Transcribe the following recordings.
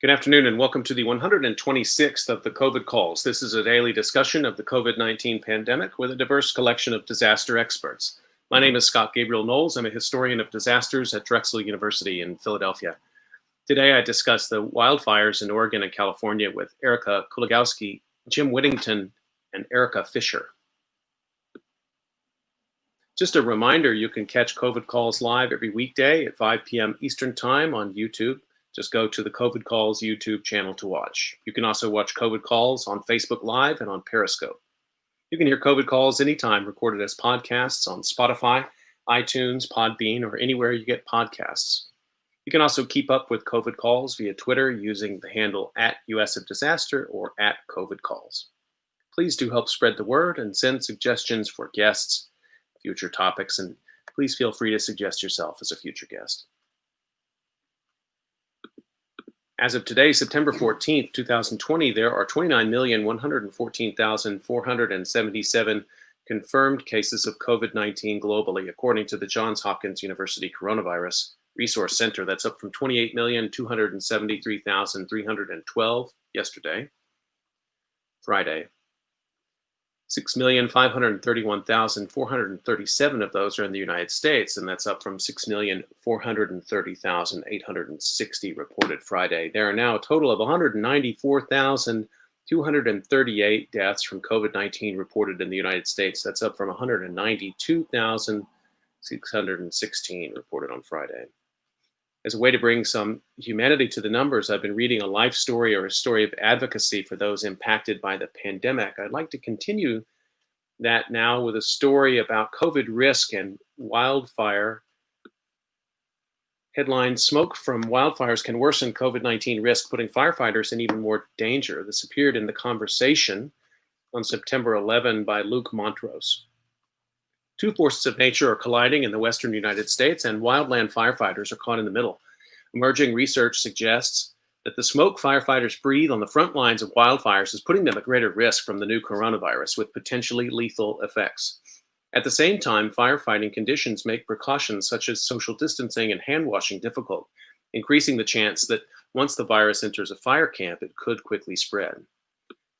Good afternoon and welcome to the 126th of the COVID calls. This is a daily discussion of the COVID-19 pandemic with a diverse collection of disaster experts. My name is Scott Gabriel Knowles. I'm a historian of disasters at Drexel University in Philadelphia. Today I discuss the wildfires in Oregon and California with Erica Kuligowski, Jim Whittington, and Erica Fisher. Just a reminder, you can catch COVID calls live every weekday at 5 p.m. Eastern Time on YouTube. Just go to the COVID Calls YouTube channel to watch. You can also watch COVID Calls on Facebook Live and on Periscope. You can hear COVID Calls anytime, recorded as podcasts on Spotify, iTunes, Podbean, or anywhere you get podcasts. You can also keep up with COVID Calls via Twitter using the handle @US of or @COVID Calls. Please do help spread the word and send suggestions for guests, future topics, and please feel free to suggest yourself as a future guest. As of today, September 14th, 2020, there are 29,114,477 confirmed cases of COVID-19 globally, according to the Johns Hopkins University Coronavirus Resource Center. That's up from 28,273,312 yesterday, Friday. 6,531,437 of those are in the United States, and that's up from 6,430,860 reported Friday. There are now a total of 194,238 deaths from COVID-19 reported in the United States. That's up from 192,616 reported on Friday. As a way to bring some humanity to the numbers, I've been reading a life story or a story of advocacy for those impacted by the pandemic. I'd like to continue that now with a story about COVID risk and wildfire. Headline: Smoke from wildfires can worsen COVID-19 risk, putting firefighters in even more danger. This appeared in The Conversation on September 11 by Luke Montrose. Two forces of nature are colliding in the western United States, and wildland firefighters are caught in the middle. Emerging research suggests that the smoke firefighters breathe on the front lines of wildfires is putting them at greater risk from the new coronavirus, with potentially lethal effects. At the same time, firefighting conditions make precautions such as social distancing and hand washing difficult, increasing the chance that once the virus enters a fire camp, it could quickly spread.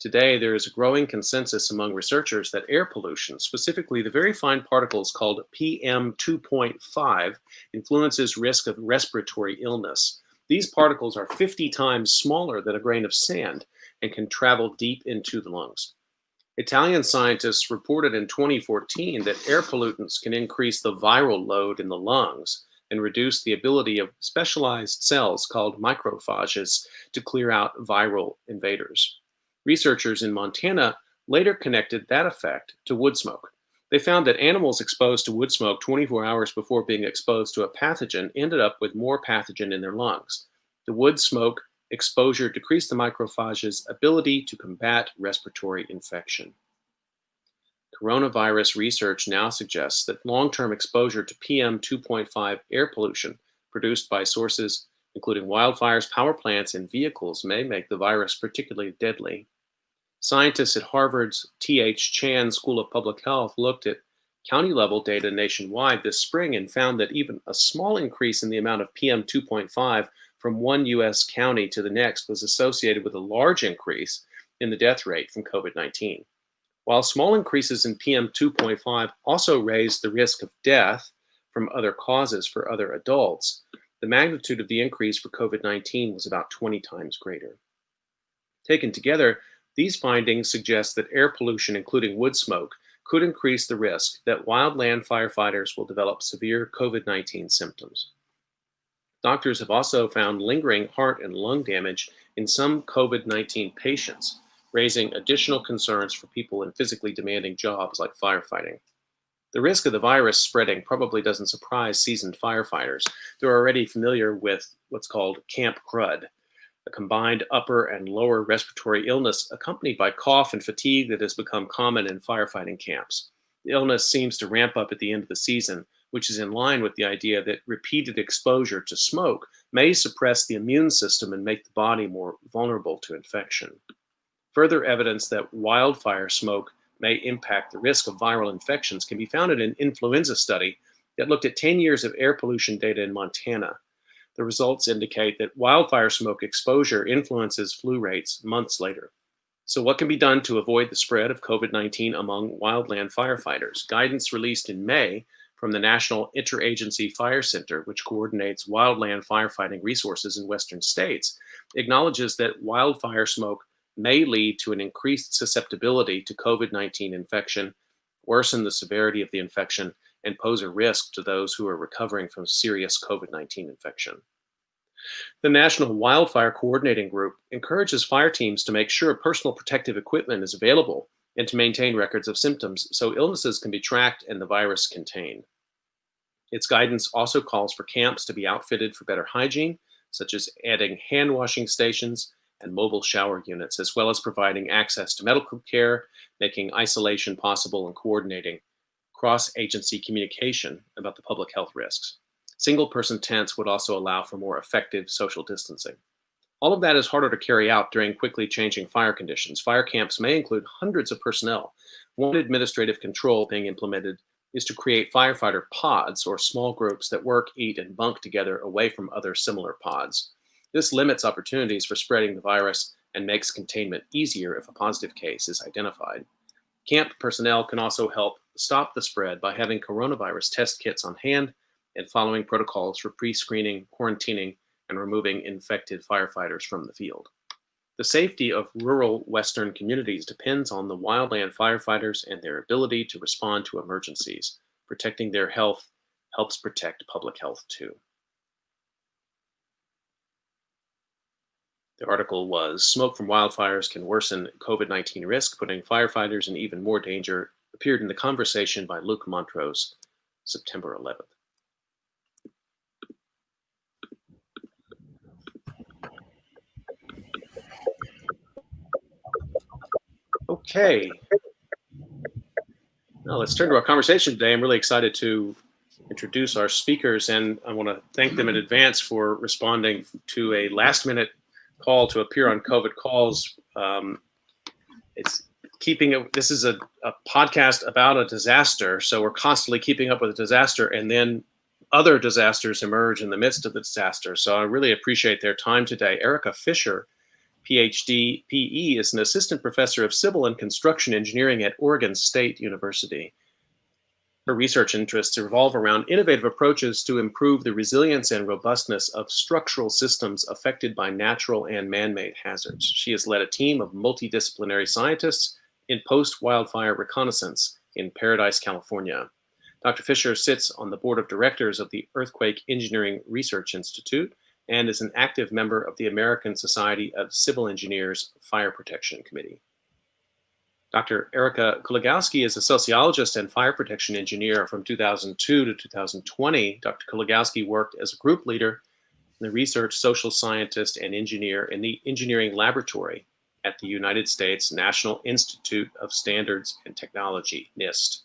Today, there is a growing consensus among researchers that air pollution, specifically the very fine particles called PM2.5, influences risk of respiratory illness. These particles are 50 times smaller than a grain of sand and can travel deep into the lungs. Italian scientists reported in 2014 that air pollutants can increase the viral load in the lungs and reduce the ability of specialized cells called macrophages to clear out viral invaders. Researchers in Montana later connected that effect to wood smoke. They found that animals exposed to wood smoke 24 hours before being exposed to a pathogen ended up with more pathogen in their lungs. The wood smoke exposure decreased the macrophages' ability to combat respiratory infection. Coronavirus research now suggests that long-term exposure to PM2.5 air pollution produced by sources including wildfires, power plants, and vehicles may make the virus particularly deadly. Scientists at Harvard's T.H. Chan School of Public Health looked at county-level data nationwide this spring and found that even a small increase in the amount of PM2.5 from one U.S. county to the next was associated with a large increase in the death rate from COVID-19. While small increases in PM2.5 also raised the risk of death from other causes for other adults, the magnitude of the increase for COVID-19 was about 20 times greater. Taken together, these findings suggest that air pollution, including wood smoke, could increase the risk that wildland firefighters will develop severe COVID-19 symptoms. Doctors have also found lingering heart and lung damage in some COVID-19 patients, raising additional concerns for people in physically demanding jobs like firefighting. The risk of the virus spreading probably doesn't surprise seasoned firefighters. They're already familiar with what's called Camp Crud, a combined upper and lower respiratory illness accompanied by cough and fatigue that has become common in firefighting camps. The illness seems to ramp up at the end of the season, which is in line with the idea that repeated exposure to smoke may suppress the immune system and make the body more vulnerable to infection. Further evidence that wildfire smoke may impact the risk of viral infections can be found in an influenza study that looked at 10 years of air pollution data in Montana. The results indicate that wildfire smoke exposure influences flu rates months later. So, what can be done to avoid the spread of COVID-19 among wildland firefighters? Guidance released in May from the National Interagency Fire Center, which coordinates wildland firefighting resources in Western states, acknowledges that wildfire smoke may lead to an increased susceptibility to COVID-19 infection, worsen the severity of the infection, and pose a risk to those who are recovering from serious COVID-19 infection. The National Wildfire Coordinating Group encourages fire teams to make sure personal protective equipment is available and to maintain records of symptoms so illnesses can be tracked and the virus contained. Its guidance also calls for camps to be outfitted for better hygiene, such as adding hand washing stations and mobile shower units, as well as providing access to medical care, making isolation possible, and coordinating cross-agency communication about the public health risks. Single-person tents would also allow for more effective social distancing. All of that is harder to carry out during quickly changing fire conditions. Fire camps may include hundreds of personnel. One administrative control being implemented is to create firefighter pods, or small groups that work, eat, and bunk together away from other similar pods. This limits opportunities for spreading the virus and makes containment easier if a positive case is identified. Camp personnel can also help stop the spread by having coronavirus test kits on hand and following protocols for pre-screening, quarantining, and removing infected firefighters from the field. The safety of rural Western communities depends on the wildland firefighters and their ability to respond to emergencies. Protecting their health helps protect public health too. The article was "Smoke from Wildfires Can Worsen COVID-19 Risk, Putting Firefighters in Even More Danger," appeared in The Conversation by Luke Montrose, September 11th. Okay. Now let's turn to our conversation today. I'm really excited to introduce our speakers, and I want to thank them in advance for responding to a last-minute call to appear on COVID Calls. This is a podcast about a disaster, so we're constantly keeping up with a disaster, and then other disasters emerge in the midst of the disaster. So I really appreciate their time today. Erica Fisher, PhD, PE, is an assistant professor of civil and construction engineering at Oregon State University. Her research interests revolve around innovative approaches to improve the resilience and robustness of structural systems affected by natural and man-made hazards. She has led a team of multidisciplinary scientists in post-wildfire reconnaissance in Paradise, California. Dr. Fisher sits on the board of directors of the Earthquake Engineering Research Institute and is an active member of the American Society of Civil Engineers Fire Protection Committee. Dr. Erica Kuligowski is a sociologist and fire protection engineer from 2002 to 2020. Dr. Kuligowski worked as a group leader and a research social scientist and engineer in the engineering laboratory at the United States National Institute of Standards and Technology, NIST.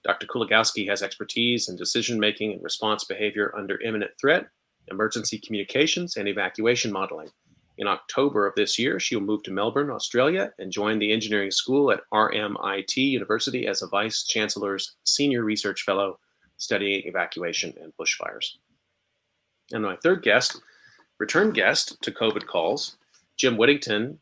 Dr. Kuligowski has expertise in decision-making and response behavior under imminent threat, emergency communications, and evacuation modeling. In October of this year, she will move to Melbourne, Australia, and join the engineering school at RMIT University as a Vice Chancellor's Senior Research Fellow studying evacuation and bushfires. And my third guest, return guest to COVID Calls, Jim Whittington,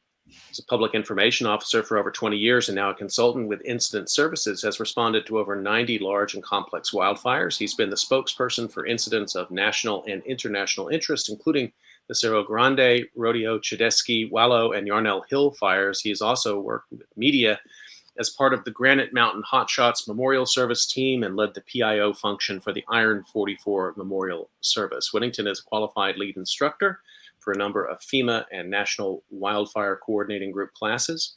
is a public information officer for over 20 years and now a consultant with Incident Services, has responded to over 90 large and complex wildfires. He's been the spokesperson for incidents of national and international interest, including the Cerro Grande, Rodeo, Chedesky, Wallow, and Yarnell Hill fires. He has also worked with media as part of the Granite Mountain Hotshots Memorial Service team and led the PIO function for the Iron 44 Memorial Service. Whittington is a qualified lead instructor for a number of FEMA and National Wildfire Coordinating Group classes.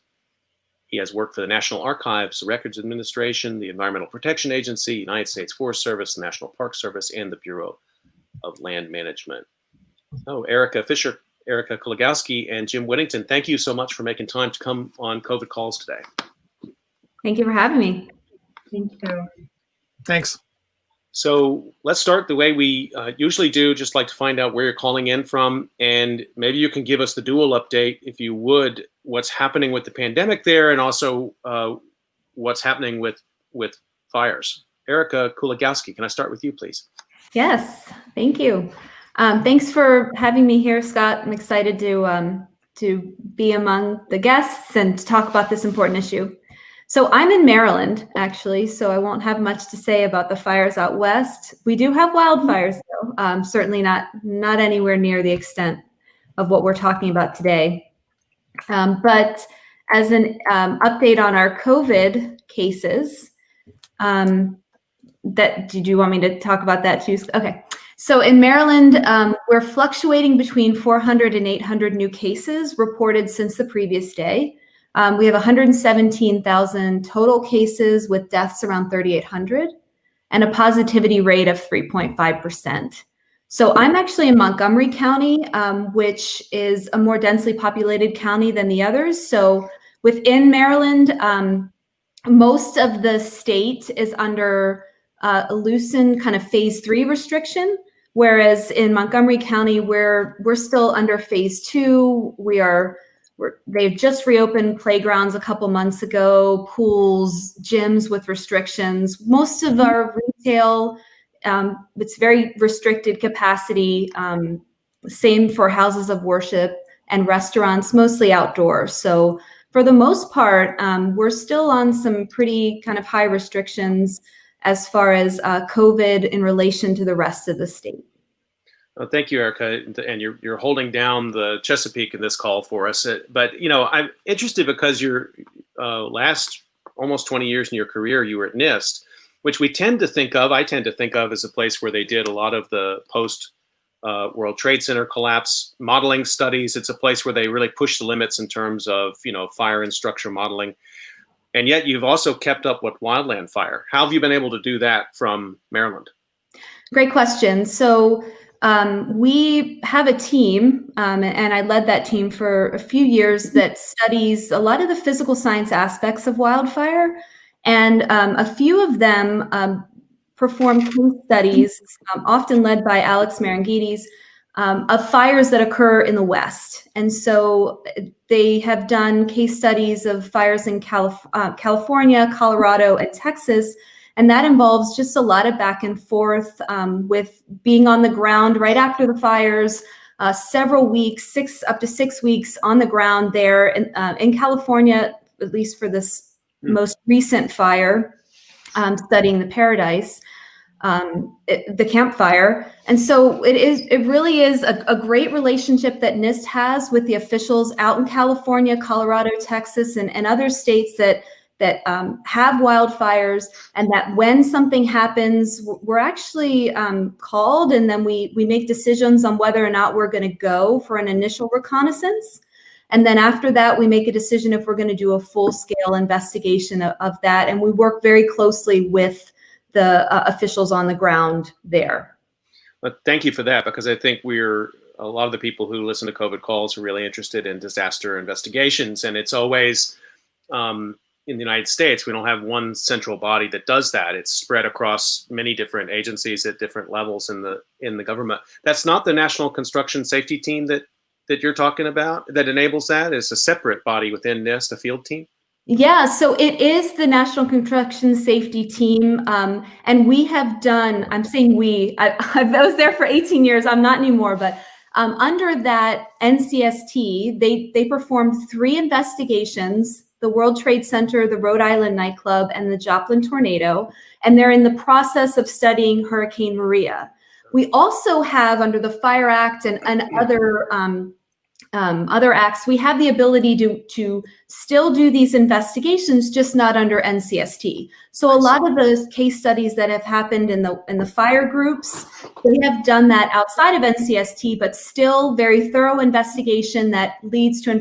He has worked for the National Archives, Records Administration, the Environmental Protection Agency, United States Forest Service, the National Park Service, and the Bureau of Land Management. Oh, Erica Fisher, Erica Kuligowski, and Jim Whittington, thank you so much for making time to come on COVID Calls today. Thank you for having me. Thank you. Thanks. So let's start the way we usually do, just like to find out where you're calling in from, and maybe you can give us the dual update, if you would, what's happening with the pandemic there, and also what's happening with fires. Erica Kuligowski, can I start with you, please? Yes, thank you. Thanks for having me here, Scott. I'm excited to be among the guests and to talk about this important issue. So I'm in Maryland, actually, so I won't have much to say about the fires out west. We do have wildfires, though, certainly not anywhere near the extent of what we're talking about today. But as an update on our COVID cases, did you want me to talk about that too? Okay. So in Maryland, we're fluctuating between 400 and 800 new cases reported since the previous day. We have 117,000 total cases with deaths around 3,800 and a positivity rate of 3.5%. So I'm actually in Montgomery County, which is a more densely populated county than the others. So within Maryland, most of the state is under a loosened kind of phase 3 restriction, whereas in Montgomery County, we're still under phase 2. They've just reopened playgrounds a couple months ago, pools, gyms with restrictions. Most of our retail, it's very restricted capacity. Same for houses of worship and restaurants, mostly outdoors. So for the most part, we're still on some pretty kind of high restrictions as far as COVID in relation to the rest of the state. Well, thank you, Erica, and you're holding down the Chesapeake in this call for us. But I'm interested because your last almost 20 years in your career, you were at NIST, which I tend to think of as a place where they did a lot of the post World Trade Center collapse modeling studies. It's a place where they really push the limits in terms of fire and structure modeling. And yet you've also kept up with wildland fire. How have you been able to do that from Maryland? Great question. So we have a team, and I led that team for a few years, that studies a lot of the physical science aspects of wildfire. And a few of them perform case studies, often led by Alex Marangidis, of fires that occur in the West. And so they have done case studies of fires in California, Colorado, and Texas. And that involves just a lot of back and forth with being on the ground right after the fires, several weeks, up to 6 weeks on the ground there in California, at least for this most recent fire, studying the Paradise. The Camp Fire. And so it really is a great relationship that NIST has with the officials out in California, Colorado, Texas, and other states that have wildfires, and that when something happens, we're actually called, and then we make decisions on whether or not we're going to go for an initial reconnaissance. And then after that, we make a decision if we're going to do a full-scale investigation of that. And we work very closely with the officials on the ground there. But thank you for that, because I think a lot of the people who listen to COVID calls are really interested in disaster investigations. And it's always, in the United States, we don't have one central body that does that. It's spread across many different agencies at different levels in the government. That's not the National Construction Safety Team that you're talking about that enables that. It's a separate body within NIST, a field team. Yeah, so it is the National Construction Safety Team, and we have done, I'm saying we, I was there for 18 years, I'm not anymore, but under that NCST, they performed 3 investigations, the World Trade Center, the Rhode Island nightclub, and the Joplin tornado, and they're in the process of studying Hurricane Maria. We also have, under the Fire Act and other acts, we have the ability to still do these investigations, just not under NCST. So a lot of those case studies that have happened in the fire groups, they have done that outside of NCST, but still very thorough investigation that leads to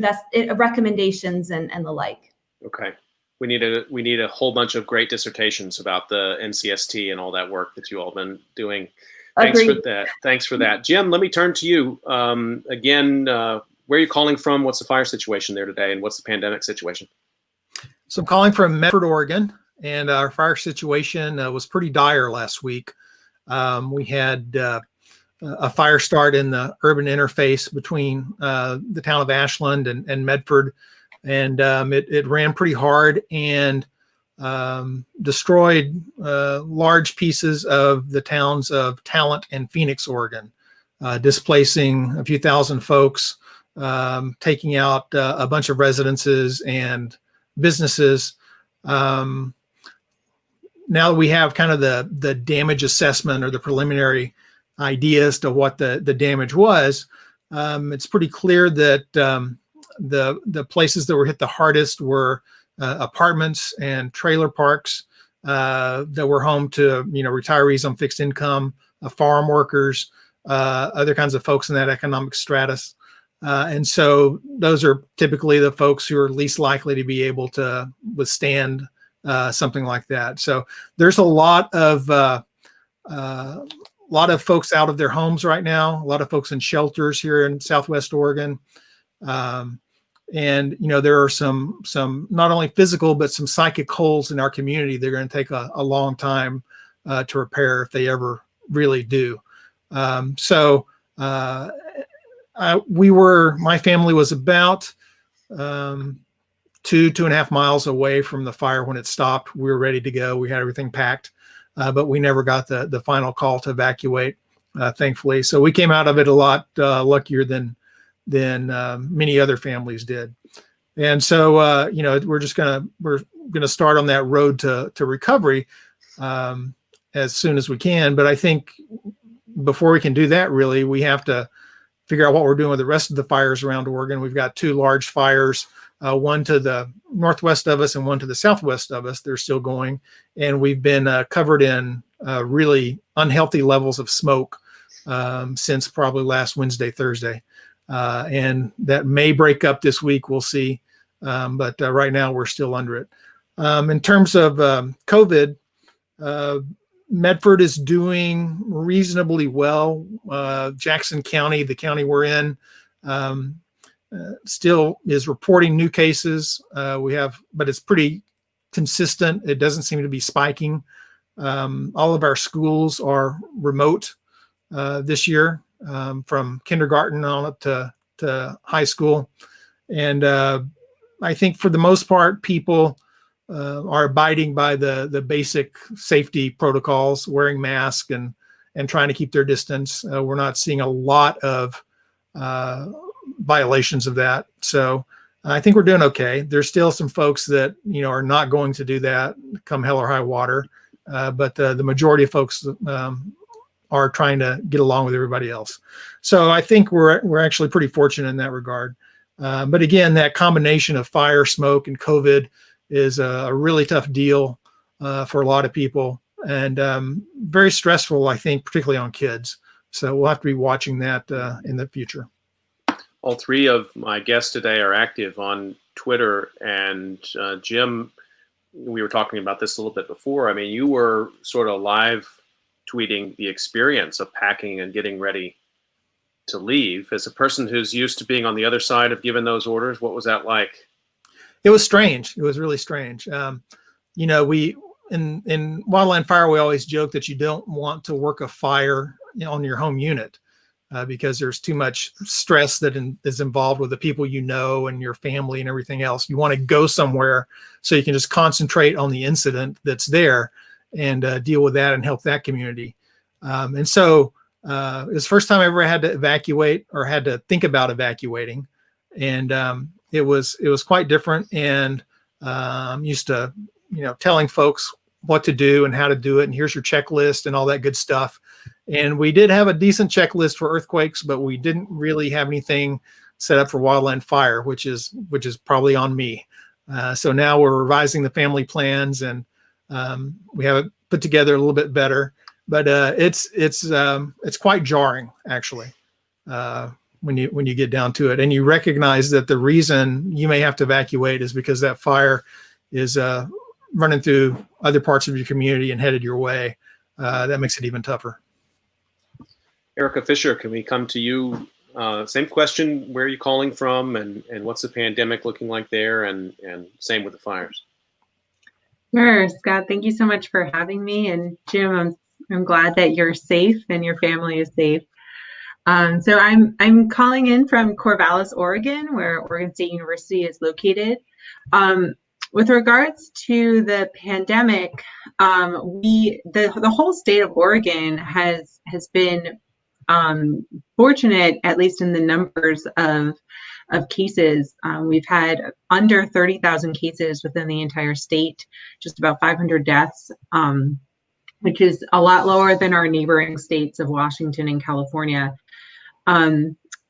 recommendations and the like. Okay. We need a whole bunch of great dissertations about the NCST and all that work that you all been doing. Thanks Agreed. for that. Thanks for that. Jim, let me turn to you. Again, where are you calling from? What's the fire situation there today? And what's the pandemic situation? So I'm calling from Medford, Oregon, and our fire situation was pretty dire last week. We had a fire start in the urban interface between the town of Ashland and Medford, and it ran pretty hard and destroyed large pieces of the towns of Talent and Phoenix, Oregon. displacing a few thousand folks, taking out a bunch of residences and businesses. Now that we have kind of the damage assessment or the preliminary idea as to what the damage was, it's pretty clear that the places that were hit the hardest were apartments and trailer parks that were home to retirees on fixed income, farm workers, other kinds of folks in that economic stratus. And so those are typically the folks who are least likely to be able to withstand something like that. So there's a lot of folks out of their homes right now, a lot of folks in shelters here in Southwest Oregon. And there are some not only physical, but some psychic holes in our community. They're going to take a long time to repair if they ever really do. My family was about 2.5 miles away from the fire when it stopped. We were ready to go. We had everything packed, but we never got the final call to evacuate, thankfully. So we came out of it a lot luckier than many other families did. And so, we're gonna start on that road to recovery as soon as we can. But I think before we can do that, really, we have to figure out what we're doing with the rest of the fires around Oregon. We've got 2 large fires, one to the northwest of us and one to the southwest of us. They're still going, and we've been covered in really unhealthy levels of smoke since probably last Wednesday, Thursday. And that may break up this week. We'll see. But right now we're still under it. In terms of COVID, Medford is doing reasonably well. Jackson County, the county we're in, still is reporting new cases. But it's pretty consistent. It doesn't seem to be spiking. All of our schools are remote this year, from kindergarten on up to high school. And I think for the most part, people are abiding by the basic safety protocols, wearing masks and trying to keep their distance. We're not seeing a lot of violations of that. So I think we're doing okay. There's still some folks that, are not going to do that come hell or high water. But the majority of folks are trying to get along with everybody else. So I think we're actually pretty fortunate in that regard. But again, that combination of fire, smoke, and COVID is a really tough deal for a lot of people, and very stressful, I think, particularly on kids. So we'll have to be watching that in the future. All 3 of my guests today are active on Twitter, and Jim, we were talking about this a little bit before. I mean, you were sort of live tweeting the experience of packing and getting ready to leave. As a person who's used to being on the other side of giving those orders, what was that like? It was strange. It was really strange. We in Wildland Fire, we always joke that you don't want to work a fire on your home unit because there's too much stress that is involved with the people and your family and everything else. You want to go somewhere so you can just concentrate on the incident that's there and deal with that and help that community. And so it was the first time I ever had to evacuate or had to think about evacuating. And it was quite different. And I'm used to, telling folks what to do and how to do it. And here's your checklist and all that good stuff. And we did have a decent checklist for earthquakes, but we didn't really have anything set up for wildland fire, which is probably on me. So now we're revising the family plans, and we have it put together a little bit better. But it's quite jarring, actually, when you get down to it, and you recognize that the reason you may have to evacuate is because that fire is running through other parts of your community and headed your way. That makes it even tougher. Erica Fisher, can we come to you? Same question: where are you calling from, and what's the pandemic looking like there, and same with the fires? Sure, Scott. Thank you so much for having me, and Jim, I'm glad that you're safe and your family is safe. So I'm calling in from Corvallis, Oregon, where Oregon State University is located. With regards to the pandemic, the whole state of Oregon has been fortunate, at least in the numbers of cases. We've had under 30,000 cases within the entire state, just about 500 deaths, which is a lot lower than our neighboring states of Washington and California.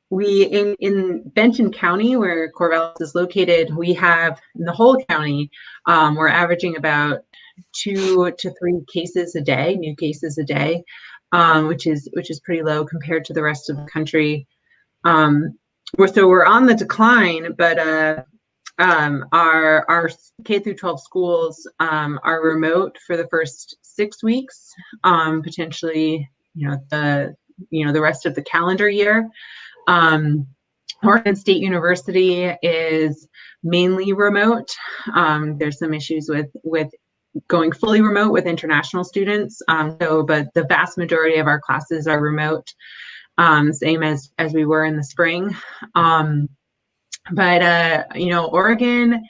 We in Benton County, where Corvallis is located, we have in the whole county, we're averaging about 2 to 3 cases a day, new cases a day, which is pretty low compared to the rest of the country. We're on the decline, but our K through 12 schools are remote for the first 6 weeks, potentially, the rest of the calendar year. Oregon State University is mainly remote. There's some issues with going fully remote with international students. But the vast majority of our classes are remote, same as we were in the spring. Oregon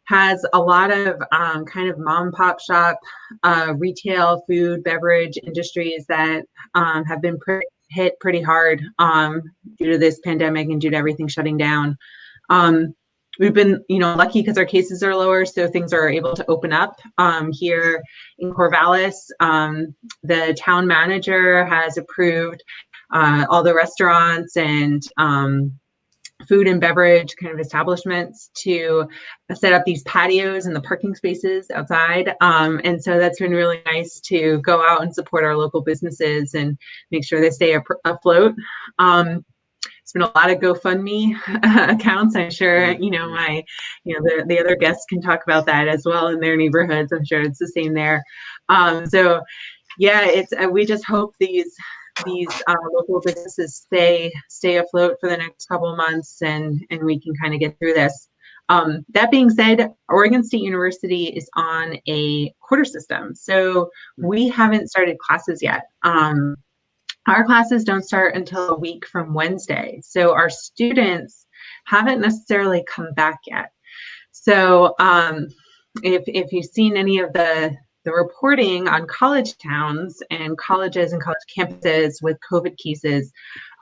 has a lot of kind of mom and pop shop retail, food, beverage industries that have been hit pretty hard due to this pandemic and due to everything shutting down. We've been, lucky because our cases are lower, so things are able to open up. Here in Corvallis, the town manager has approved all the restaurants and food and beverage kind of establishments to set up these patios and the parking spaces outside. And so that's been really nice to go out and support our local businesses and make sure they stay afloat. It's been a lot of GoFundMe accounts. I'm sure, the other guests can talk about that as well in their neighborhoods. I'm sure it's the same there. We just hope these local businesses stay afloat for the next couple of months, and we can kind of get through this. That being said, Oregon State University is on a quarter system, so we haven't started classes yet. Our classes don't start until a week from Wednesday, so our students haven't necessarily come back yet. So if you've seen any of the reporting on college towns and colleges and college campuses with COVID cases,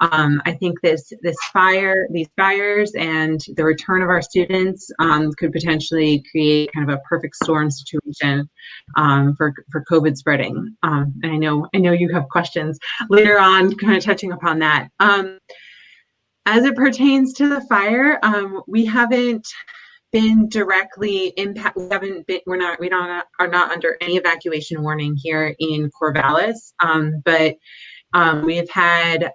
I think these fires and the return of our students could potentially create kind of a perfect storm situation for COVID spreading. And I know you have questions later on, kind of touching upon that. As it pertains to the fire, we haven't been directly impacted. We are not under any evacuation warning here in Corvallis, but we've had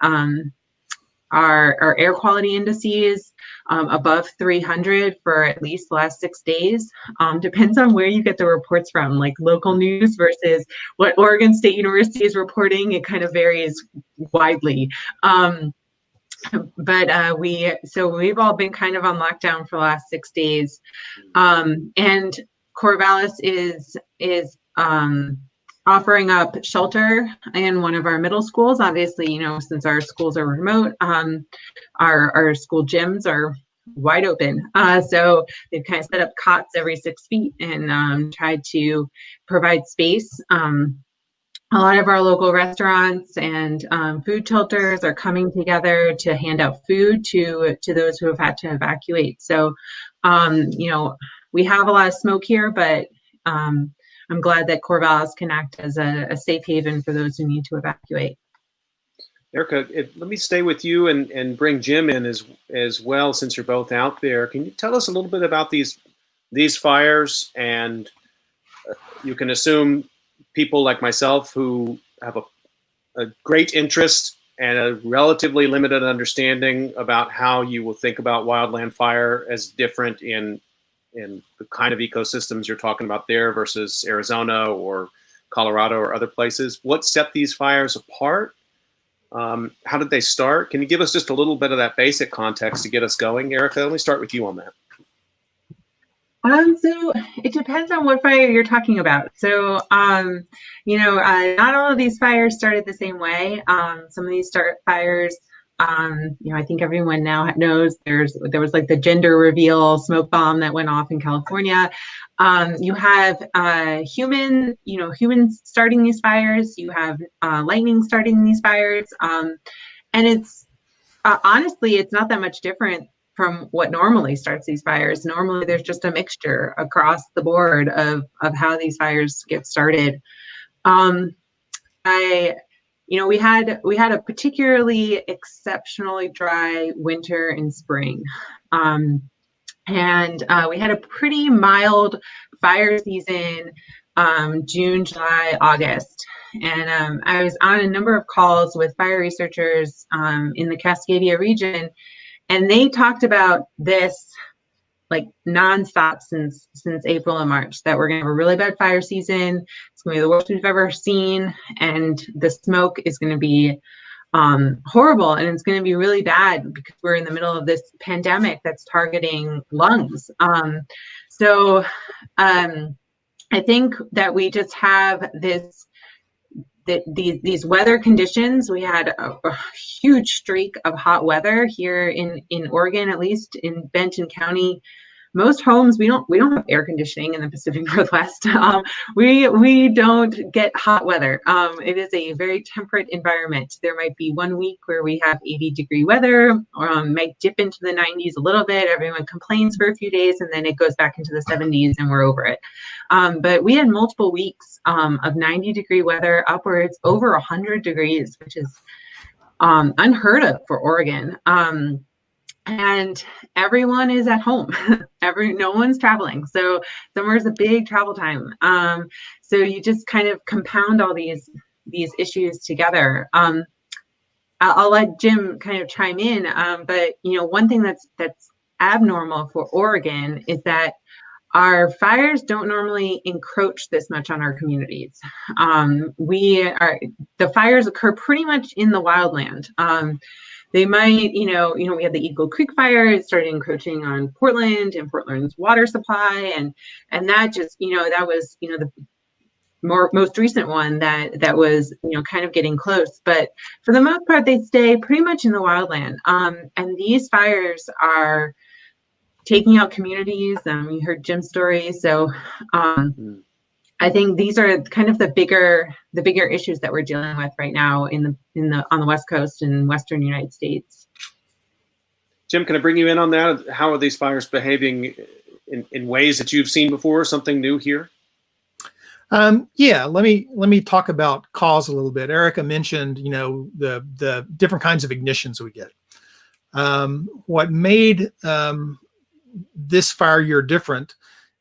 our air quality indices above 300 for at least the last 6 days. Depends on where you get the reports from, like local news versus what Oregon State University is reporting. It kind of varies widely. But we've all been kind of on lockdown for the last 6 days, and Corvallis is offering up shelter in one of our middle schools. Obviously, since our schools are remote, our school gyms are wide open. So they've kind of set up cots every 6 feet and tried to provide space. A lot of our local restaurants and food shelters are coming together to hand out food to those who have had to evacuate. So, we have a lot of smoke here, but I'm glad that Corvallis can act as a safe haven for those who need to evacuate. Erica, let me stay with you and bring Jim in as well, since you're both out there. Can you tell us a little bit about these fires? And you can assume people like myself who have a great interest and a relatively limited understanding about how you will think about wildland fire as different in the kind of ecosystems you're talking about there versus Arizona or Colorado or other places. What set these fires apart? How did they start? Can you give us just a little bit of that basic context to get us going, Erica? Let me start with you on that. So it depends on what fire you're talking about. So, not all of these fires started the same way. Some of these fires I think everyone now knows there was like the gender reveal smoke bomb that went off in California. You have humans starting these fires. You have lightning starting these fires, and it's honestly, it's not that much different from what normally starts these fires. Normally, there's just a mixture across the board of how these fires get started. We had a particularly exceptionally dry winter and spring. And we had a pretty mild fire season, June, July, August. And I was on a number of calls with fire researchers in the Cascadia region, and they talked about this like nonstop since April and March, that we're going to have a really bad fire season. It's going to be the worst we've ever seen, and the smoke is going to be horrible, and it's going to be really bad because we're in the middle of this pandemic that's targeting lungs. So I think that we just have these weather conditions. We had a huge streak of hot weather here in Oregon, at least in Benton County. Most homes, we don't have air conditioning in the Pacific Northwest. We don't get hot weather. It is a very temperate environment. There might be 1 week where we have 80-degree weather, or might dip into the 90s a little bit. Everyone complains for a few days, and then it goes back into the 70s, and we're over it. But we had multiple weeks of 90-degree weather, upwards over 100 degrees, which is unheard of for Oregon. And everyone is at home. No one's traveling. So summer is a big travel time. So you just kind of compound all these issues together. I'll let Jim kind of chime in. But one thing that's abnormal for Oregon is that our fires don't normally encroach this much on our communities. The fires occur pretty much in the wildland. They might, we had the Eagle Creek fire. It started encroaching on Portland and Portland's water supply, and that just, that was, the most recent one that was, kind of getting close. But for the most part, they stay pretty much in the wildland. And these fires are taking out communities. You heard Jim's story, so. I think these are kind of the bigger issues that we're dealing with right now on the West Coast and Western United States. Jim, can I bring you in on that? How are these fires behaving in ways that you've seen before? Something new here? Yeah, let me talk about cause a little bit. Erica mentioned, the different kinds of ignitions we get. What made this fire year different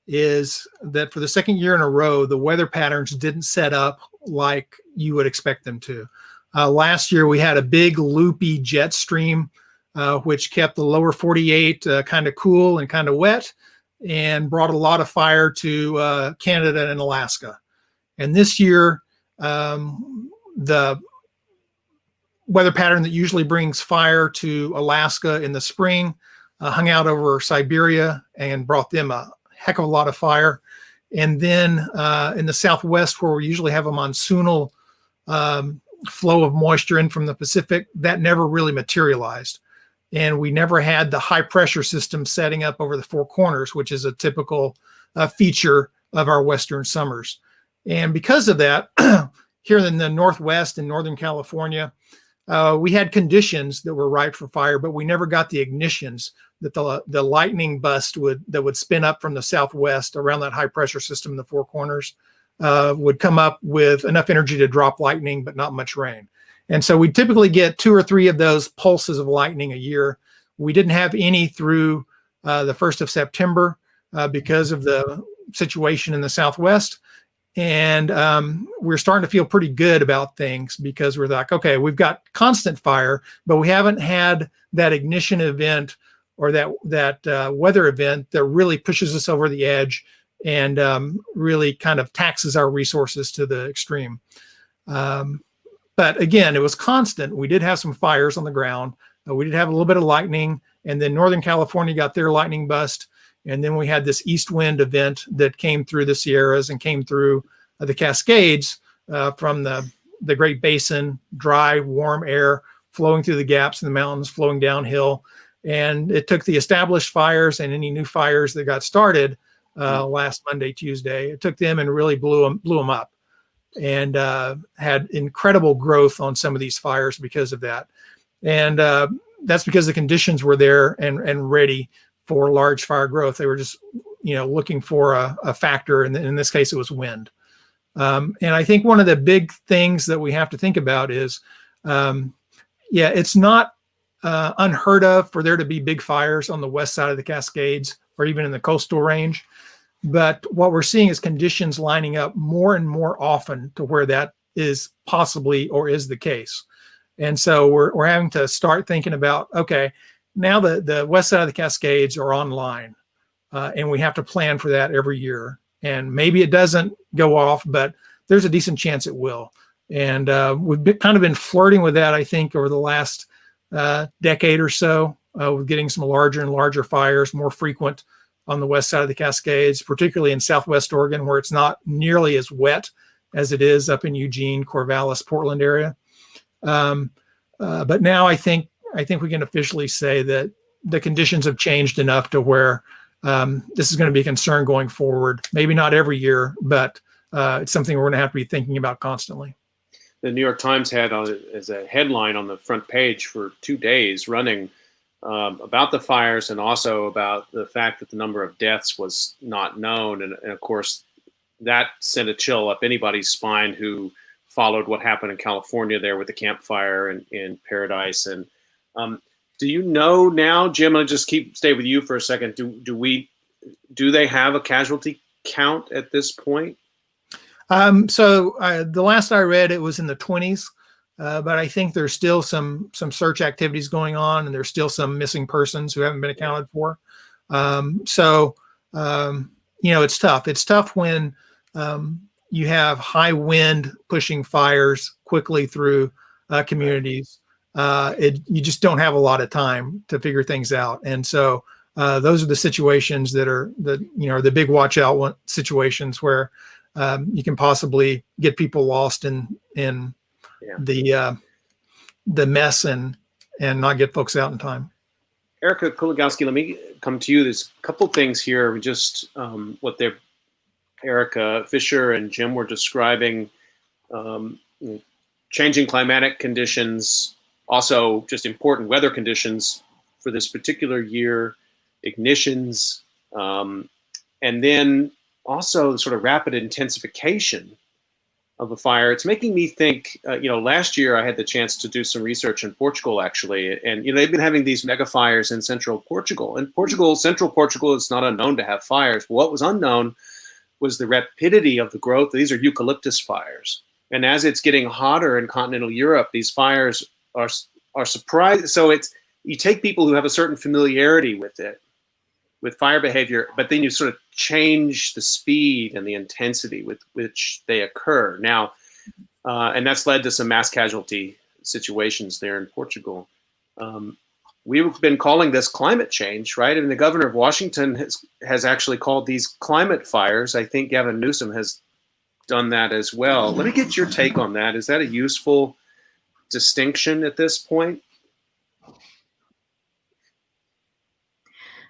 is that for the second year in a row, the weather patterns didn't set up like you would expect them to. Last year, we had a big loopy jet stream, which kept the lower 48 kind of cool and kind of wet, and brought a lot of fire to Canada and Alaska. And this year, the weather pattern that usually brings fire to Alaska in the spring hung out over Siberia and brought them a heck of a lot of fire. And then in the Southwest, where we usually have a monsoonal flow of moisture in from the Pacific, that never really materialized. And we never had the high pressure system setting up over the Four Corners, which is a typical feature of our Western summers. And because of that, here in the Northwest and Northern California, we had conditions that were ripe for fire, but we never got the ignitions that the lightning bust that would spin up from the Southwest around that high pressure system in the Four Corners would come up with enough energy to drop lightning, but not much rain. And so we typically get 2 or 3 of those pulses of lightning a year. We didn't have any through the 1st of September because of the situation in the Southwest. And we're starting to feel pretty good about things because we're like, okay, we've got constant fire, but we haven't had that ignition event or that weather event that really pushes us over the edge and really kind of taxes our resources to the extreme. But again, it was constant. We did have some fires on the ground. We did have a little bit of lightning, and then Northern California got their lightning bust. And then we had this east wind event that came through the Sierras and came through the Cascades from the Great Basin, dry, warm air flowing through the gaps in the mountains, flowing downhill. And it took the established fires and any new fires that got started last Monday, Tuesday. It took them and really blew them up, and had incredible growth on some of these fires because of that. And that's because the conditions were there and ready for large fire growth. They were just, looking for a factor, and in this case, it was wind. And I think one of the big things that we have to think about is, it's not unheard of for there to be big fires on the west side of the Cascades or even in the coastal range. But what we're seeing is conditions lining up more and more often to where that is possibly or is the case. And so we're having to start thinking about, okay, now the west side of the Cascades are online, and we have to plan for that every year. And maybe it doesn't go off, but there's a decent chance it will. And we've kind of been flirting with that, I think, over the last decade or so, with getting some larger and larger fires, more frequent on the west side of the Cascades, particularly in Southwest Oregon, where it's not nearly as wet as it is up in Eugene, Corvallis, Portland area. But now I think we can officially say that the conditions have changed enough to where this is going to be a concern going forward. Maybe not every year, but it's something we're going to have to be thinking about constantly. The New York Times had as a headline on the front page for 2 days running about the fires, and also about the fact that the number of deaths was not known. And of course, that sent a chill up anybody's spine who followed what happened in California there with the Camp Fire in Paradise. And do you know now, Jim, I'll just stay with you for a second. Do they have a casualty count at this point? So the last I read, it was in the 20s, but I think there's still some search activities going on, and there's still some missing persons who haven't been accounted for. It's tough. It's tough when you have high wind pushing fires quickly through communities. You just don't have a lot of time to figure things out. And so those are the situations that are the big watch out situations where you can possibly get people lost in the mess and not get folks out in time. Erica Kuligowski, let me come to you. There's a couple things here, just what Erica Fisher and Jim were describing, changing climatic conditions, also just important weather conditions for this particular year, ignitions, and then also the sort of rapid intensification of a fire. It's making me think, last year I had the chance to do some research in Portugal, actually, and they've been having these mega fires in central Portugal. And central Portugal is not unknown to have fires. What was unknown was the rapidity of the growth. These are eucalyptus fires. And as it's getting hotter in continental Europe, these fires are surprised. So you take people who have a certain familiarity with fire behavior, but then you sort of change the speed and the intensity with which they occur. Now, and that's led to some mass casualty situations there in Portugal. We've been calling this climate change, right? And the governor of Washington has actually called these climate fires. I think Gavin Newsom has done that as well. Let me get your take on that. Is that a useful distinction at this point?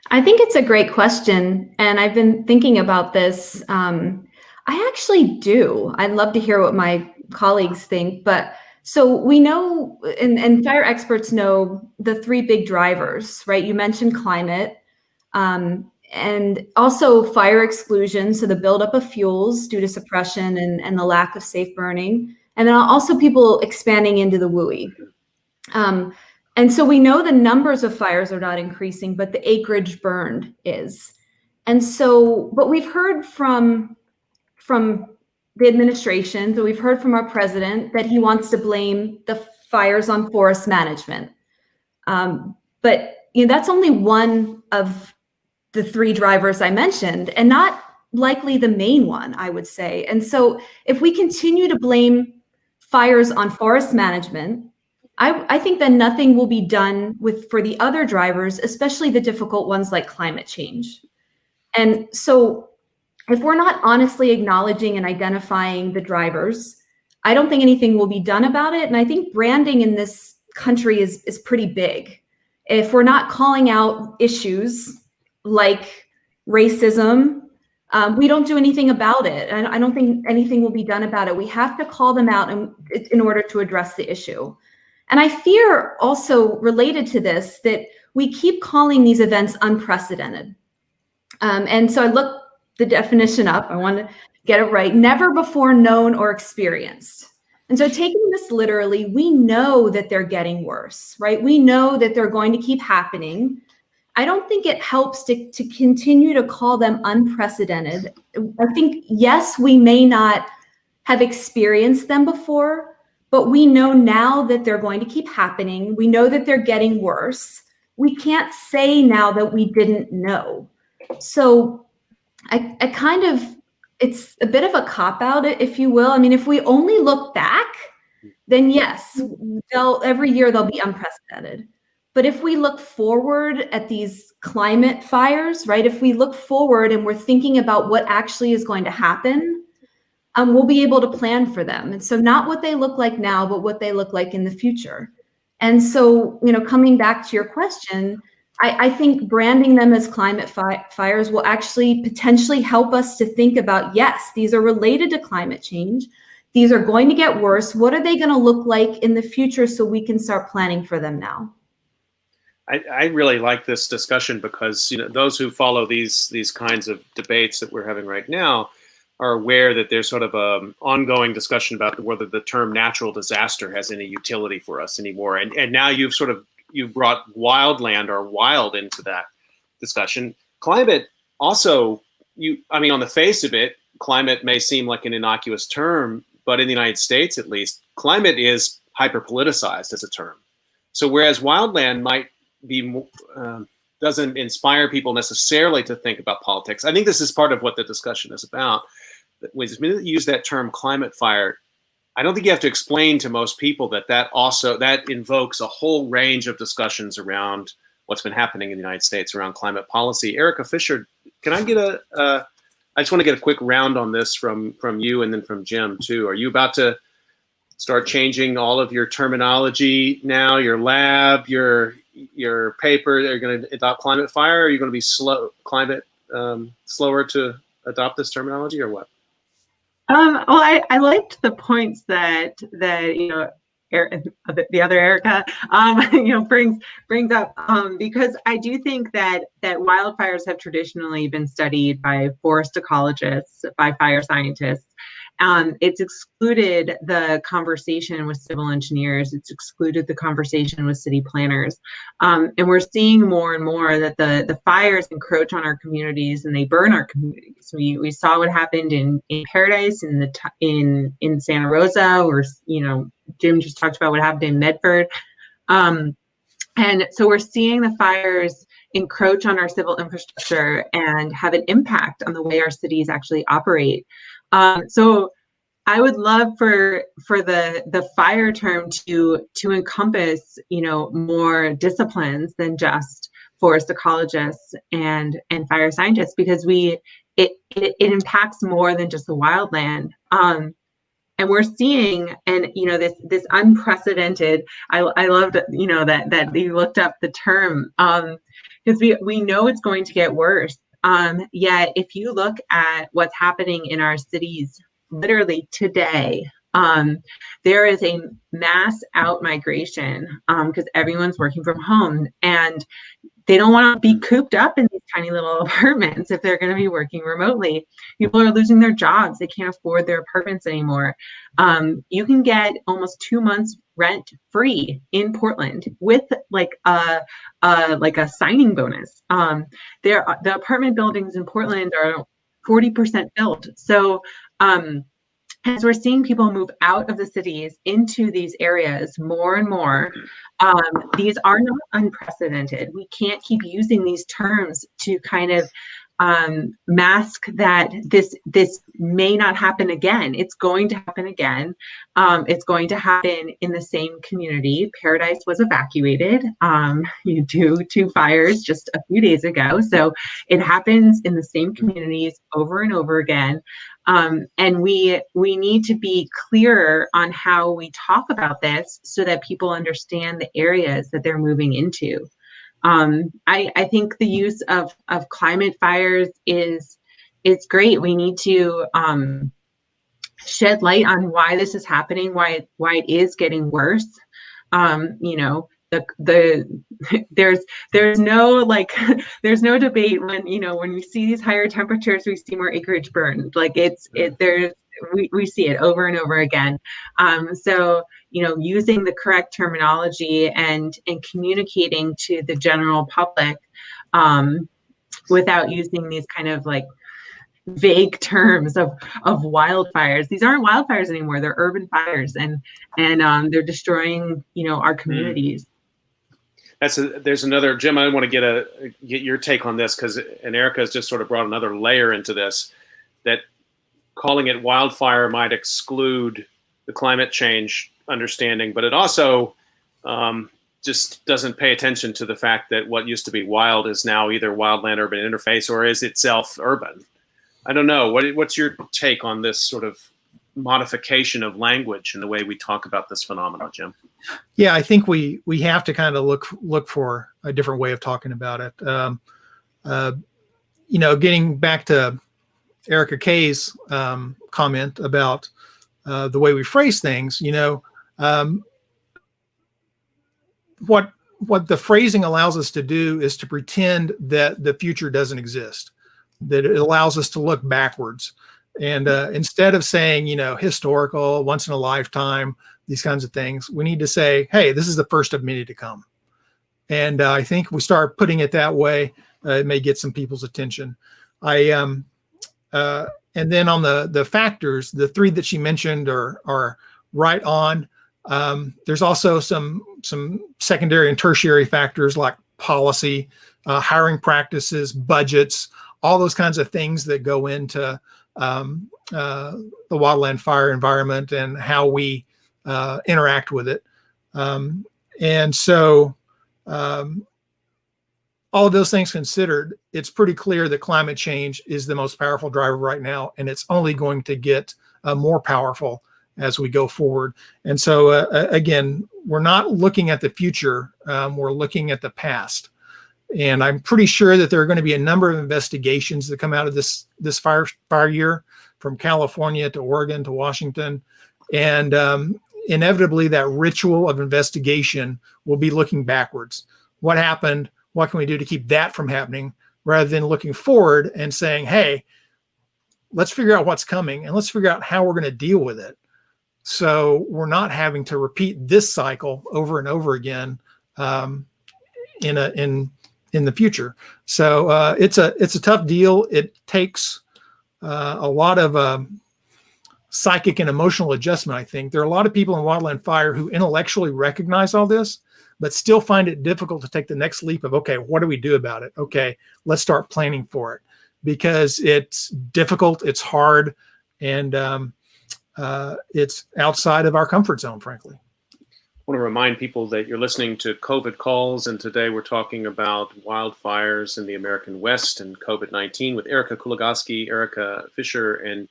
I think it's a great question, and I've been thinking about this. I actually do. I'd love to hear what my colleagues think, but so we know, and fire experts know, the three big drivers, right? You mentioned climate, and also fire exclusion, so the buildup of fuels due to suppression and the lack of safe burning, and then also people expanding into the WUI. And so we know the numbers of fires are not increasing, but the acreage burned is. And so, but we've heard from the administration, so we've heard from our president that he wants to blame the fires on forest management. But that's only one of the three drivers I mentioned, and not likely the main one, I would say. And so if we continue to blame fires on forest management, I think that nothing will be done for the other drivers, especially the difficult ones like climate change. And so if we're not honestly acknowledging and identifying the drivers, I don't think anything will be done about it. And I think branding in this country is pretty big. If we're not calling out issues like racism, we don't do anything about it. And I don't think anything will be done about it. We have to call them out in order to address the issue. And I fear also related to this that we keep calling these events unprecedented. And so I looked the definition up. I want to get it right. Never before known or experienced. And so taking this literally, we know that they're getting worse, right? We know that they're going to keep happening. I don't think it helps to continue to call them unprecedented. I think, yes, we may not have experienced them before, but we know now that they're going to keep happening. We know that they're getting worse. We can't say now that we didn't know. So I kind of, it's a bit of a cop-out, if you will. I mean, if we only look back, then yes, every year they'll be unprecedented. But if we look forward at these climate fires, right? If we look forward and we're thinking about what actually is going to happen, we'll be able to plan for them. And so not what they look like now, but what they look like in the future. And so, coming back to your question, I think branding them as climate fires will actually potentially help us to think about, yes, these are related to climate change. These are going to get worse. What are they going to look like in the future so we can start planning for them now? I really like this discussion because those who follow these kinds of debates that we're having right now are aware that there's sort of an ongoing discussion about whether the term natural disaster has any utility for us anymore. And now you've brought wildland or wild into that discussion. Climate also, on the face of it, climate may seem like an innocuous term, but in the United States, at least, climate is hyper politicized as a term. So whereas wildland might be doesn't inspire people necessarily to think about politics. I think this is part of what the discussion is about. When you use that term climate fire, I don't think you have to explain to most people that invokes a whole range of discussions around what's been happening in the United States around climate policy. Erica Fisher, can I get I just want to get a quick round on this from you and then from Jim too. Are you about to start changing all of your terminology now, your lab, your paper? Are you going to adopt climate fire? Are you going to be slower to adopt this terminology, or what? Well, I liked the points that the other Erica brings up, because I do think that wildfires have traditionally been studied by forest ecologists, by fire scientists. It's excluded the conversation with civil engineers. It's excluded the conversation with city planners. And we're seeing more and more that the fires encroach on our communities and they burn our communities. We saw what happened in Paradise, in Santa Rosa, or Jim just talked about what happened in Medford. And so we're seeing the fires encroach on our civil infrastructure and have an impact on the way our cities actually operate. So I would love for the fire term to encompass, more disciplines than just forest ecologists and fire scientists, because it impacts more than just the wildland. And we're seeing, and this unprecedented. I loved that you looked up the term, because we know it's going to get worse. Yet if you look at what's happening in our cities literally today, there is a mass out migration because everyone's working from home and they don't want to be cooped up in these tiny little apartments if they're going to be working remotely. People are losing their jobs. They can't afford their apartments anymore. You can get almost 2 months rent free in Portland with like a signing bonus. The apartment buildings in Portland are 40% built. So as we're seeing people move out of the cities into these areas more and more, these are not unprecedented. We can't keep using these terms to kind of mask that this may not happen again. It's going to happen again. It's going to happen in the same community. Paradise was evacuated due to fires just a few days ago. So it happens in the same communities over and over again. And we need to be clearer on how we talk about this so that people understand the areas that they're moving into. I think the use of climate fires is great. We need to shed light on why this is happening, why it is getting worse. You know, there's no there's no debate when, you know, when we see these higher temperatures, we see more acreage burned. Like we see it over and over again. So, you know, using the correct terminology and communicating to the general public without using these kind of like vague terms of wildfires. These aren't wildfires anymore. They're urban fires, and they're destroying, you know, our communities. There's another, Jim, I want to get your take on this, and Erica has just sort of brought another layer into this, that calling it wildfire might exclude the climate change understanding, but it also just doesn't pay attention to the fact that what used to be wild is now either wildland urban interface or is itself urban. I don't know. What's your take on this sort of modification of language and the way we talk about this phenomenon, Jim? Yeah, I think we have to kind of look for a different way of talking about it. You know, getting back to Erica Kay's comment about the way we phrase things, you know, what the phrasing allows us to do is to pretend that the future doesn't exist, that it allows us to look backwards. And instead of saying, you know, historical, once in a lifetime, these kinds of things, we need to say, hey, this is the first of many to come. And I think if we start putting it that way, it may get some people's attention. And then on the factors, the three that she mentioned are right on. There's also some secondary and tertiary factors like policy, hiring practices, budgets, all those kinds of things that go into the wildland fire environment and how we interact with it. And so all of those things considered, it's pretty clear that climate change is the most powerful driver right now, and it's only going to get more powerful as we go forward. And so again, we're not looking at the future, we're looking at the past. And I'm pretty sure that there are going to be a number of investigations that come out of this fire year, from California to Oregon to Washington. And inevitably that ritual of investigation will be looking backwards. What happened? What can we do to keep that from happening, rather than looking forward and saying, hey, let's figure out what's coming and let's figure out how we're going to deal with it. So we're not having to repeat this cycle over and over again in the future. So it's a tough deal. It takes a lot of psychic and emotional adjustment, I think. There are a lot of people in wildland fire who intellectually recognize all this, but still find it difficult to take the next leap of, okay, what do we do about it? Okay, let's start planning for it, because it's difficult, it's hard, and it's outside of our comfort zone, frankly. I want to remind people that you're listening to COVID Calls, and today we're talking about wildfires in the American West and COVID-19 with Erica Kuligowski, Erica Fisher, and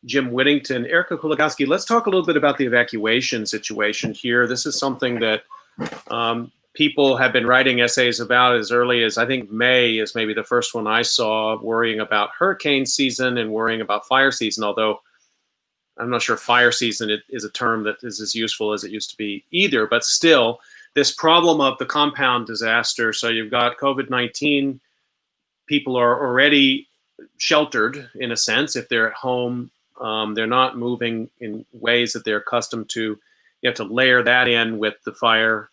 Jim Whittington. Erica Kuligowski, let's talk a little bit about the evacuation situation here. This is something that people have been writing essays about as early as, I think, May is maybe the first one I saw, worrying about hurricane season and worrying about fire season, although I'm not sure fire season is a term that is as useful as it used to be either, but still, this problem of the compound disaster. So you've got COVID-19, people are already sheltered in a sense. If they're at home, they're not moving in ways that they're accustomed to. You have to layer that in with the fire.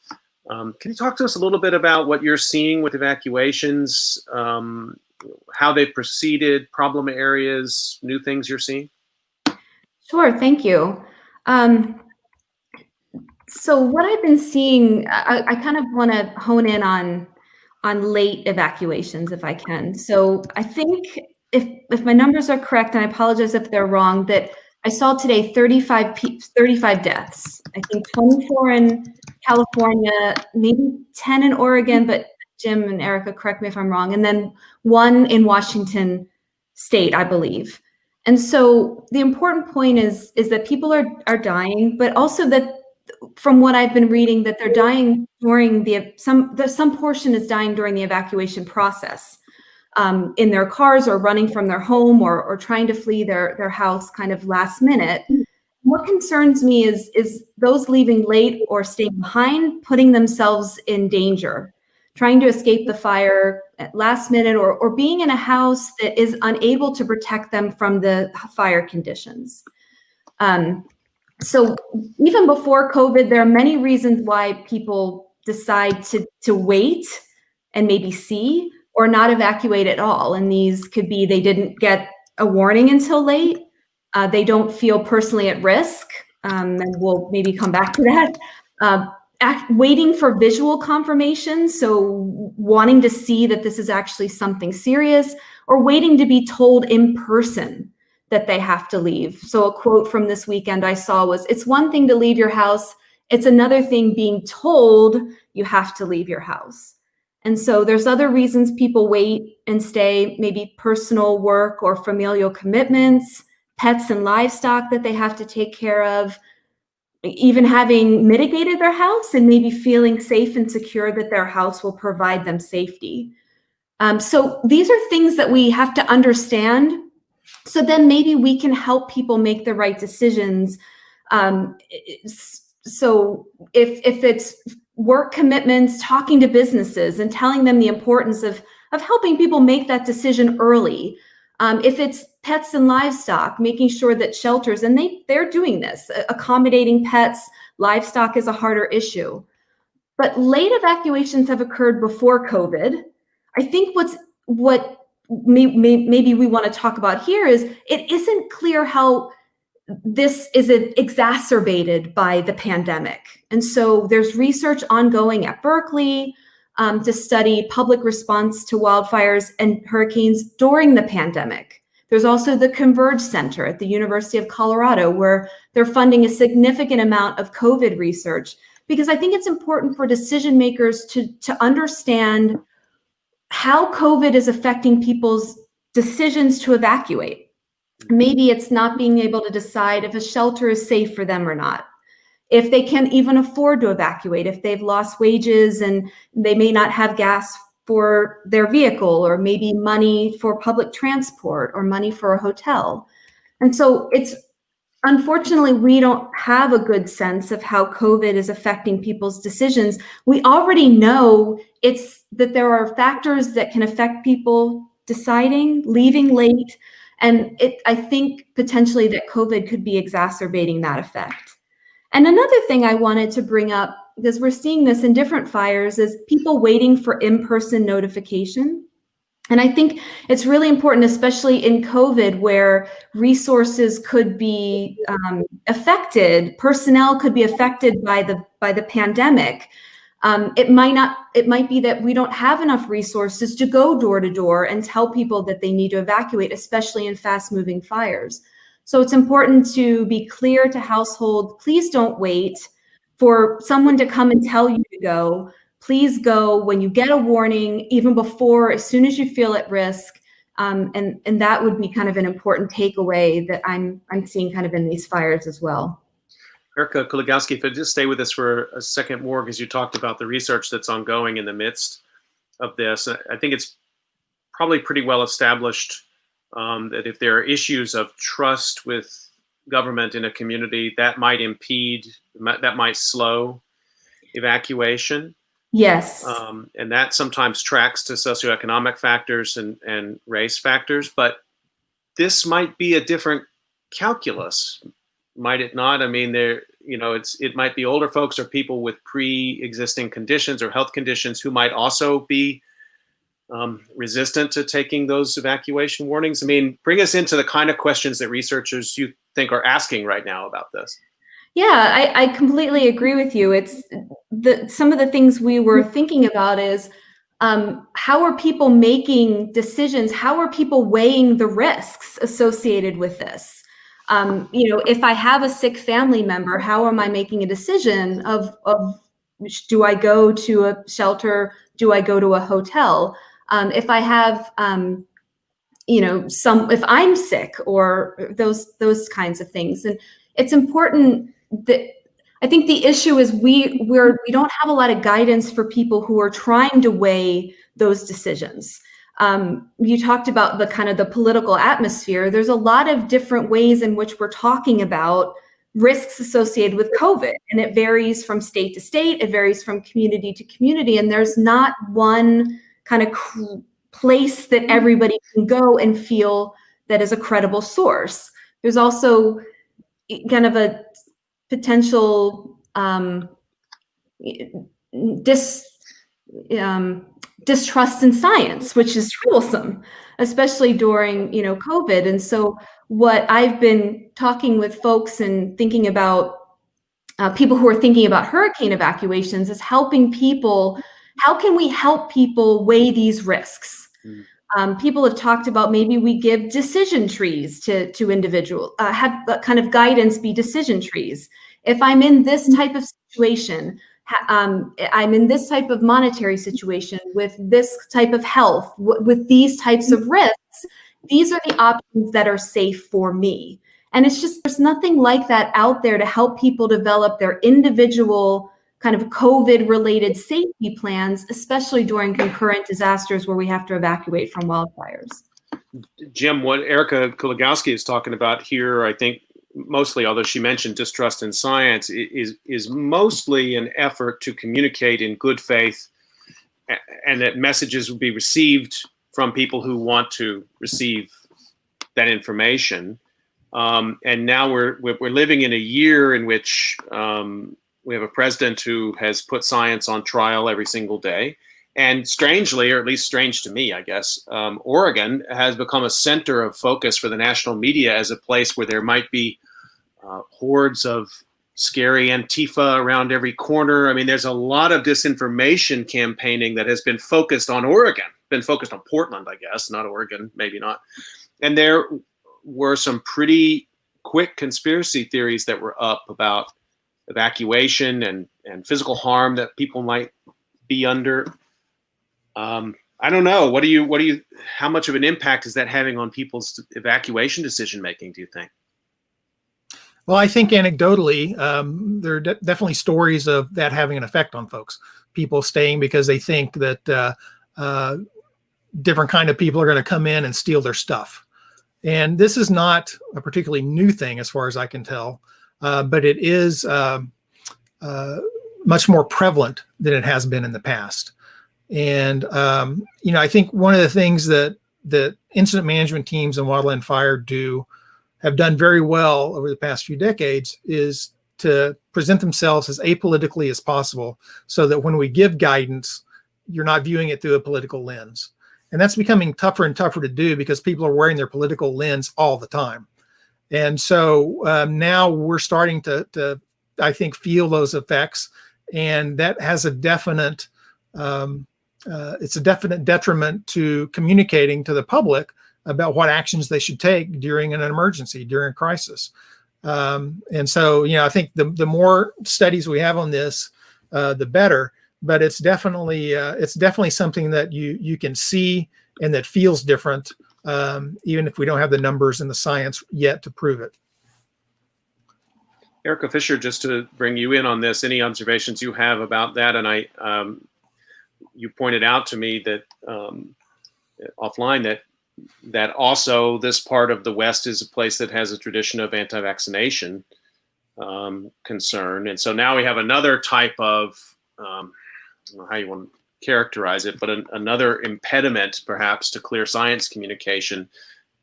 Can you talk to us a little bit about what you're seeing with evacuations, how they've proceeded, problem areas, new things you're seeing? Sure, thank you. So what I've been seeing, I kind of want to hone in on late evacuations if I can. So I think if my numbers are correct, and I apologize if they're wrong, that I saw today 35 deaths. I think 24 in California, maybe 10 in Oregon, but Jim and Erica, correct me if I'm wrong, and then 1 in Washington State, I believe. And so the important point is that people are dying, but also that from what I've been reading, that they're dying during some portion is dying during the evacuation process, in their cars or running from their home or trying to flee their house kind of last minute. What concerns me is those leaving late or staying behind, putting themselves in danger, trying to escape the fire at last minute or being in a house that is unable to protect them from the fire conditions. So even before COVID, there are many reasons why people decide to wait and maybe see or not evacuate at all. And these could be they didn't get a warning until late. They don't feel personally at risk, and we'll maybe come back to that. Waiting for visual confirmation, so wanting to see that this is actually something serious, or waiting to be told in person that they have to leave. So a quote from this weekend I saw was, "It's one thing to leave your house, it's another thing being told you have to leave your house." And so there's other reasons people wait and stay, maybe personal work or familial commitments, pets and livestock that they have to take care of, even having mitigated their house and maybe feeling safe and secure that their house will provide them safety. So these are things that we have to understand. So then maybe we can help people make the right decisions. So if it's work commitments, talking to businesses and telling them the importance of helping people make that decision early. If it's pets and livestock, making sure that shelters, and they're doing this, accommodating pets, livestock is a harder issue. But late evacuations have occurred before COVID. I think what maybe we want to talk about here is it isn't clear how this is exacerbated by the pandemic. And so there's research ongoing at Berkeley to study public response to wildfires and hurricanes during the pandemic. There's also the Converge Center at the University of Colorado, where they're funding a significant amount of COVID research, because I think it's important for decision makers to understand how COVID is affecting people's decisions to evacuate. Maybe it's not being able to decide if a shelter is safe for them or not, if they can even afford to evacuate, if they've lost wages and they may not have gas for their vehicle, or maybe money for public transport or money for a hotel. And so unfortunately, we don't have a good sense of how COVID is affecting people's decisions. We already know that there are factors that can affect people deciding, leaving late. And I think potentially that COVID could be exacerbating that effect. And another thing I wanted to bring up, because we're seeing this in different fires, is people waiting for in-person notification. And I think it's really important, especially in COVID, where resources could be affected, personnel could be affected by the pandemic. It might be that we don't have enough resources to go door to door and tell people that they need to evacuate, especially in fast-moving fires. So it's important to be clear to household, please don't wait for someone to come and tell you to go. Please go when you get a warning, even before, as soon as you feel at risk. And that would be kind of an important takeaway that I'm seeing kind of in these fires as well. Erica Kuligowski, if you just stay with us for a second more, because you talked about the research that's ongoing in the midst of this. I think it's probably pretty well established that if there are issues of trust with government in a community, that might impede, that might slow evacuation. Yes. And that sometimes tracks to socioeconomic factors and race factors, but this might be a different calculus, might it not? I mean, it might be older folks or people with pre-existing conditions or health conditions who might also be resistant to taking those evacuation warnings. I mean, bring us into the kind of questions that researchers you think are asking right now about this. Yeah, I completely agree with you. It's some of the things we were thinking about is how are people making decisions? How are people weighing the risks associated with this? If I have a sick family member, how am I making a decision of do I go to a shelter? Do I go to a hotel? If I have if I'm sick or those kinds of things. And it's important that I think the issue is we don't have a lot of guidance for people who are trying to weigh those decisions. You talked about the kind of the political atmosphere. There's a lot of different ways in which we're talking about risks associated with COVID, and it varies from state to state. It varies from community to community, and there's not one kind of place that everybody can go and feel that is a credible source. There's also kind of a potential distrust in science, which is troublesome, especially during COVID. And so what I've been talking with folks and thinking about people who are thinking about hurricane evacuations is helping people. How can we help people weigh these risks? People have talked about maybe we give decision trees to individuals, have kind of guidance be decision trees. If I'm in this type of situation, I'm in this type of monetary situation with this type of health, with these types of risks, these are the options that are safe for me. And it's just, there's nothing like that out there to help people develop their individual kind of COVID-related safety plans, especially during concurrent disasters where we have to evacuate from wildfires. Jim, what Erica Kuligowski is talking about here, I think mostly, although she mentioned distrust in science, is mostly an effort to communicate in good faith, and that messages will be received from people who want to receive that information. And now we're living in a year in which we have a president who has put science on trial every single day. And strangely, or at least strange to me, I guess, Oregon has become a center of focus for the national media as a place where there might be hordes of scary Antifa around every corner. I mean, there's a lot of disinformation campaigning that has been focused on Oregon, been focused on Portland, I guess, not Oregon, maybe not. And there were some pretty quick conspiracy theories that were up about evacuation and physical harm that people might be under. I don't know. How much of an impact is that having on people's evacuation decision making, do you think? Well, I think anecdotally, there are definitely stories of that having an effect on folks. People staying because they think that different kind of people are going to come in and steal their stuff. And this is not a particularly new thing as far as I can tell, but it is much more prevalent than it has been in the past. And, I think one of the things that incident management teams and wildland fire have done very well over the past few decades is to present themselves as apolitically as possible so that when we give guidance, you're not viewing it through a political lens. And that's becoming tougher and tougher to do because people are wearing their political lens all the time. And so now we're starting to, I think, feel those effects. And that has a definite, it's a definite detriment to communicating to the public about what actions they should take during an emergency, during a crisis. And so, I think the more studies we have on this, the better. But it's definitely something that you can see and that feels different, even if we don't have the numbers and the science yet to prove it. Erica Fisher, just to bring you in on this, any observations you have about that? And you pointed out to me that offline that also this part of the West is a place that has a tradition of anti-vaccination concern. And so now we have another type of, I don't know how you want to characterize it, but another impediment perhaps to clear science communication,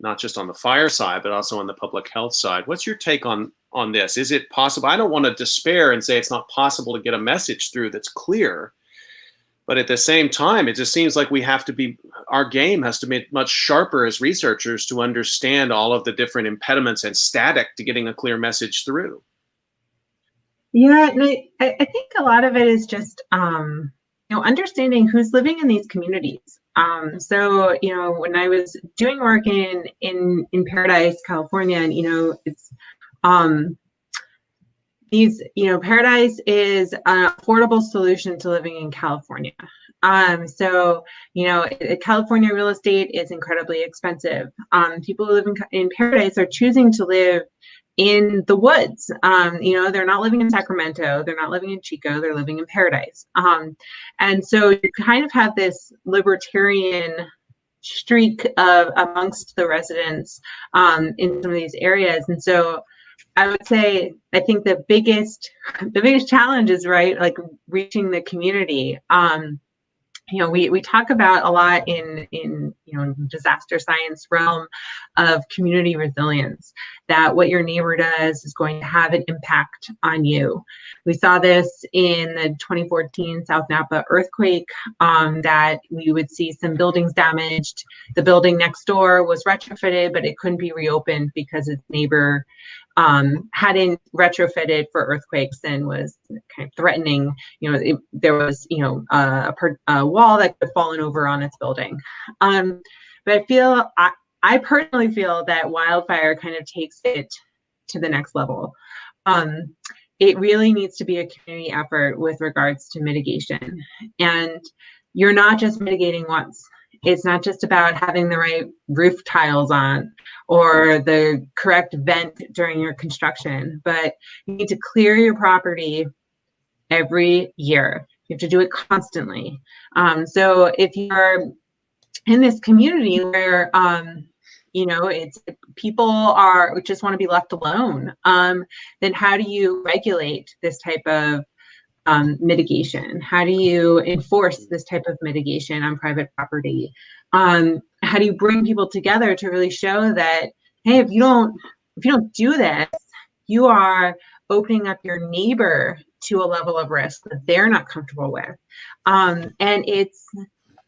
not just on the fire side, but also on the public health side. What's your take on this? Is it possible? I don't want to despair and say it's not possible to get a message through that's clear. But at the same time, it just seems like our game has to be much sharper as researchers to understand all of the different impediments and static to getting a clear message through. Yeah, and I think a lot of it is just, understanding who's living in these communities. So, when I was doing work in Paradise, California, and, it's, Paradise is an affordable solution to living in California. So, California real estate is incredibly expensive. People who live in Paradise are choosing to live in the woods. They're not living in Sacramento, they're not living in Chico, they're living in Paradise. And so you kind of have this libertarian streak amongst the residents in some of these areas. And so I would say, I think the biggest challenge is, right, like reaching the community. We talk about a lot in disaster science realm of community resilience, that what your neighbor does is going to have an impact on you. We saw this in the 2014 South Napa earthquake, that we would see some buildings damaged. The building next door was retrofitted, but it couldn't be reopened because its neighbor hadn't retrofitted for earthquakes and was kind of threatening. There was a wall that could have fallen over on its building. But I personally feel that wildfire kind of takes it to the next level. It really needs to be a community effort with regards to mitigation, and you're not just mitigating once. It's not just about having the right roof tiles on or the correct vent during your construction, but you need to clear your property every year. You have to do it constantly. So if you're in this community where, it's people just want to be left alone, then how do you regulate this type of mitigation? How do you enforce this type of mitigation on private property? How do you bring people together to really show that, hey, if you don't do this, you are opening up your neighbor to a level of risk that they're not comfortable with. And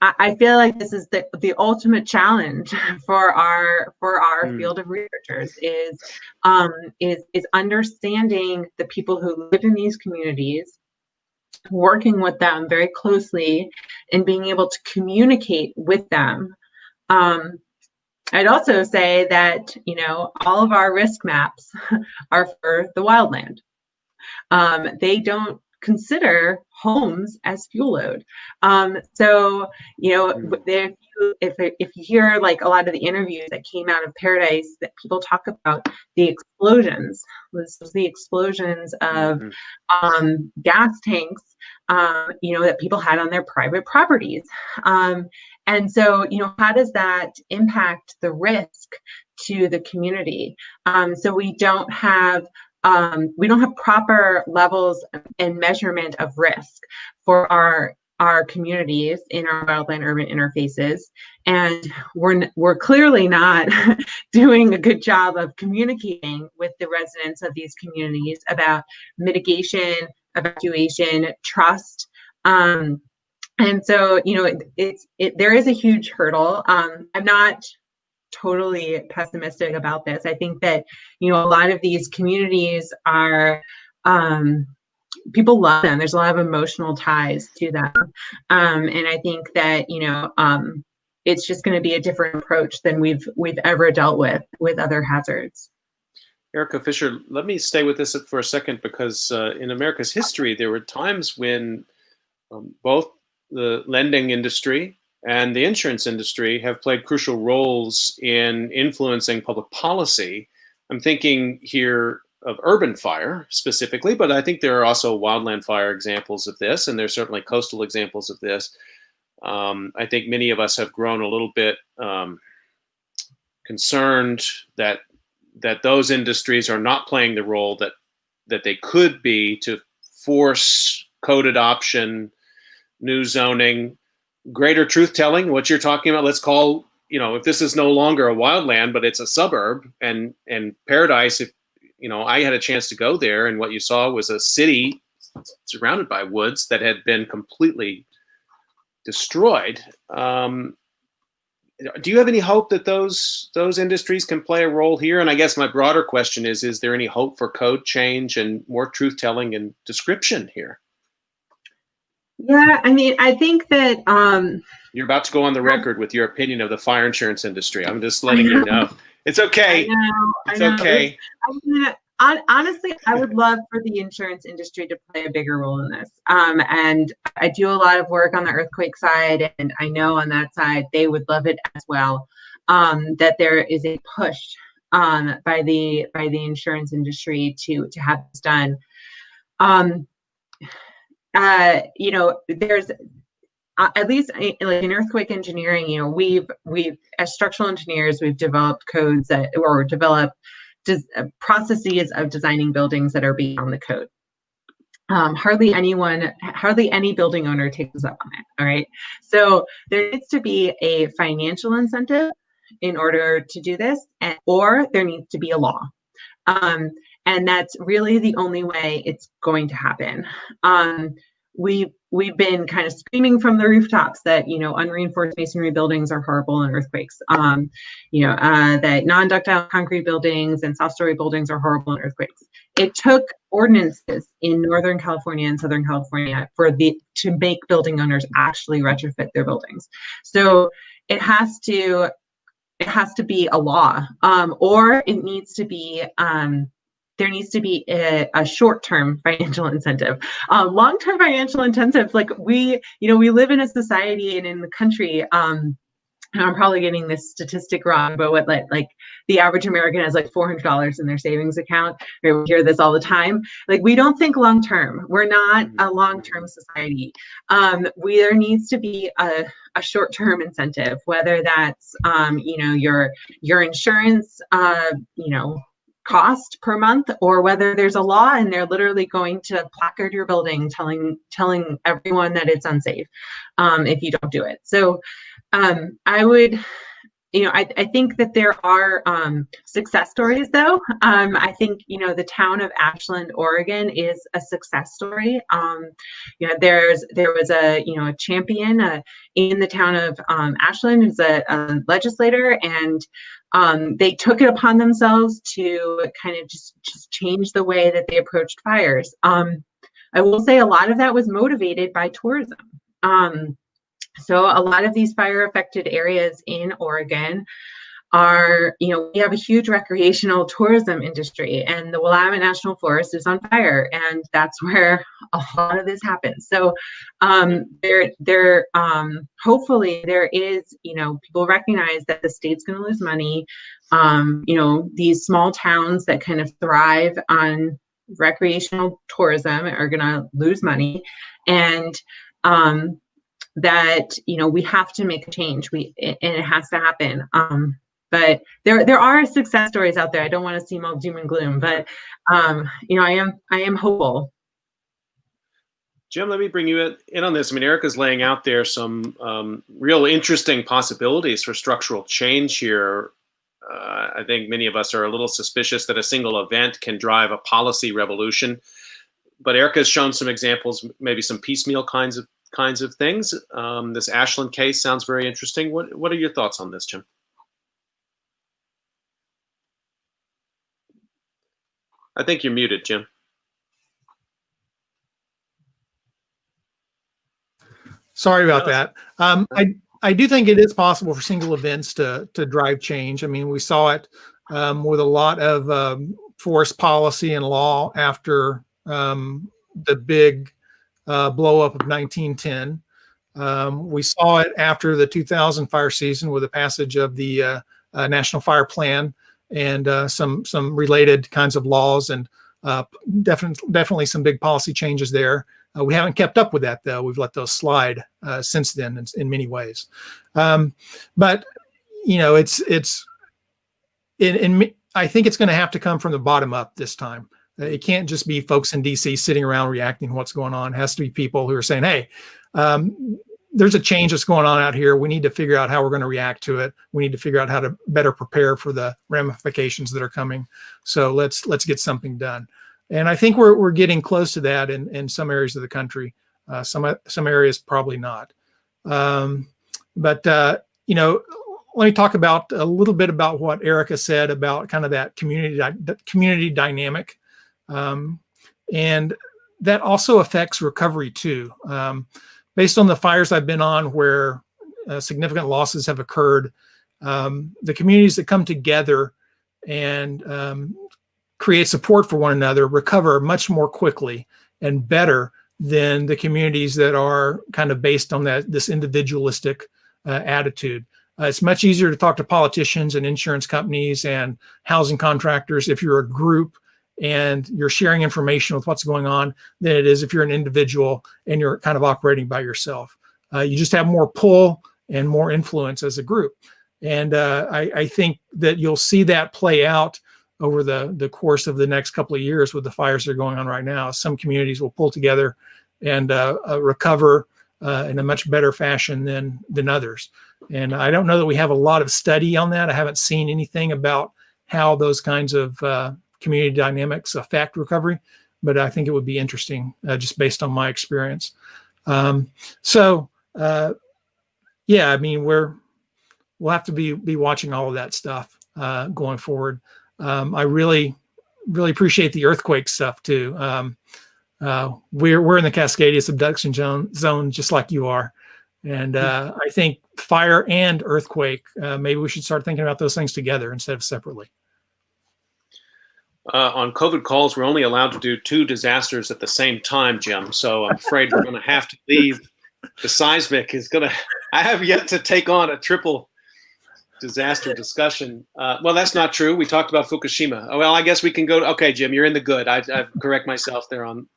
I feel like this is the ultimate challenge for our field of researchers is understanding the people who live in these communities, working with them very closely, and being able to communicate with them. I'd also say that, all of our risk maps are for the wildland. They don't consider homes as fuel load. So, if you hear like a lot of the interviews that came out of Paradise, that people talk about the explosions, the explosions of gas tanks, that people had on their private properties. And so, how does that impact the risk to the community? So we don't have proper levels and measurement of risk for our communities in our wildland urban interfaces, and we're clearly not doing a good job of communicating with the residents of these communities about mitigation, evacuation, trust. And so, there is a huge hurdle. I'm not totally pessimistic about this. I think that, a lot of these communities are, people love them. There's a lot of emotional ties to them. And I think that, it's just going to be a different approach than we've ever dealt with other hazards. Erica Fisher, let me stay with this for a second, because in America's history, there were times when both the lending industry and the insurance industry have played crucial roles in influencing public policy. I'm thinking here of urban fire specifically, but I think there are also wildland fire examples of this, and there's certainly coastal examples of this. I think many of us have grown a little bit concerned that those industries are not playing the role that they could be to force code adoption, new zoning, greater truth telling. What you're talking about, let's call, if this is no longer a wildland, but it's a suburb, and Paradise, if I had a chance to go there, and what you saw was a city surrounded by woods that had been completely destroyed. Do you have any hope that those industries can play a role here? And I guess my broader question is there any hope for code change and more truth telling and description here? Yeah, I think that you're about to go on the record with your opinion of the fire insurance industry. I'm just letting you know. It's okay. I know. Okay. Honestly, I would love for the insurance industry to play a bigger role in this. And I do a lot of work on the earthquake side, and I know on that side they would love it as well. That there is a push by the insurance industry to have this done. There's at least like in earthquake engineering, we've as structural engineers, we've developed codes or developed processes of designing buildings that are beyond the code. Hardly any building owner takes us up on it. All right. So there needs to be a financial incentive in order to do this, or there needs to be a law. And that's really the only way it's going to happen. We've been kind of screaming from the rooftops that, unreinforced masonry buildings are horrible in earthquakes. That non-ductile concrete buildings and soft-story buildings are horrible in earthquakes. It took ordinances in Northern California and Southern California to make building owners actually retrofit their buildings. So it has to be a law, or it needs to be there needs to be a short-term financial incentive. Long-term financial incentives, like we live in a society and in the country, and I'm probably getting this statistic wrong, but what like the average American has like $400 in their savings account. We hear this all the time. Like, we don't think long-term. We're not a long-term society. There needs to be a short-term incentive, whether that's your insurance, cost per month, or whether there's a law and they're literally going to placard your building telling everyone that it's unsafe if you don't do it. So I would, I think that there are success stories though. I think, the town of Ashland, Oregon is a success story. There was a champion in the town of Ashland, who's a legislator, and they took it upon themselves to kind of just change the way that they approached fires. I will say a lot of that was motivated by tourism. So a lot of these fire affected areas in Oregon are, we have a huge recreational tourism industry, and the Willamette National Forest is on fire, and that's where a lot of this happens. So hopefully there is, people recognize that the state's going to lose money. These small towns that kind of thrive on recreational tourism are going to lose money, and that we have to make a change. And it has to happen. But there are success stories out there. I don't want to seem all doom and gloom, but I am hopeful. Jim, let me bring you in on this. I mean, Erica's laying out there some real interesting possibilities for structural change here. I think many of us are a little suspicious that a single event can drive a policy revolution, but Erica's shown some examples, maybe some piecemeal kinds of things. This Ashland case sounds very interesting. What are your thoughts on this, Jim? I think you're muted, Jim. Sorry about that. I do think it is possible for single events to drive change. I mean, we saw it with a lot of forest policy and law after the big blow up of 1910. We saw it after the 2000 fire season with the passage of the National Fire Plan and some related kinds of laws, and definitely some big policy changes there. We haven't kept up with that though. We've let those slide since then in many ways. But it's I think it's going to have to come from the bottom up this time. It can't just be folks in DC sitting around reacting to what's going on. It has to be people who are saying, hey, there's a change that's going on out here. We need to figure out how we're going to react to it. We need to figure out how to better prepare for the ramifications that are coming. So let's get something done. And I think we're getting close to that in some areas of the country. Some areas probably not. But let me talk about a little bit about what Erica said about kind of that community dynamic. And that also affects recovery too. Based on the fires I've been on where significant losses have occurred, the communities that come together and create support for one another recover much more quickly and better than the communities that are kind of based on this individualistic attitude. It's much easier to talk to politicians and insurance companies and housing contractors if you're a group and you're sharing information with what's going on than it is if you're an individual and you're kind of operating by yourself. You just have more pull and more influence as a group. And I think that you'll see that play out over the course of the next couple of years with the fires that are going on right now. Some communities will pull together and recover in a much better fashion than others. And I don't know that we have a lot of study on that. I haven't seen anything about how those kinds of community dynamics affect recovery, but I think it would be interesting just based on my experience. Yeah, I mean, we'll have to be watching all of that stuff going forward. I really appreciate the earthquake stuff too. We're in the Cascadia subduction zone just like you are. And I think fire and earthquake, maybe we should start thinking about those things together instead of separately. On COVID calls, we're only allowed to do 2 disasters at the same time, Jim. So I'm afraid we're going to have to leave. The seismic is going to, I have yet to take on a triple disaster discussion. Well, that's not true. We talked about Fukushima. Oh, well, I guess we can go to, okay, Jim, you're in the good. I correct myself there on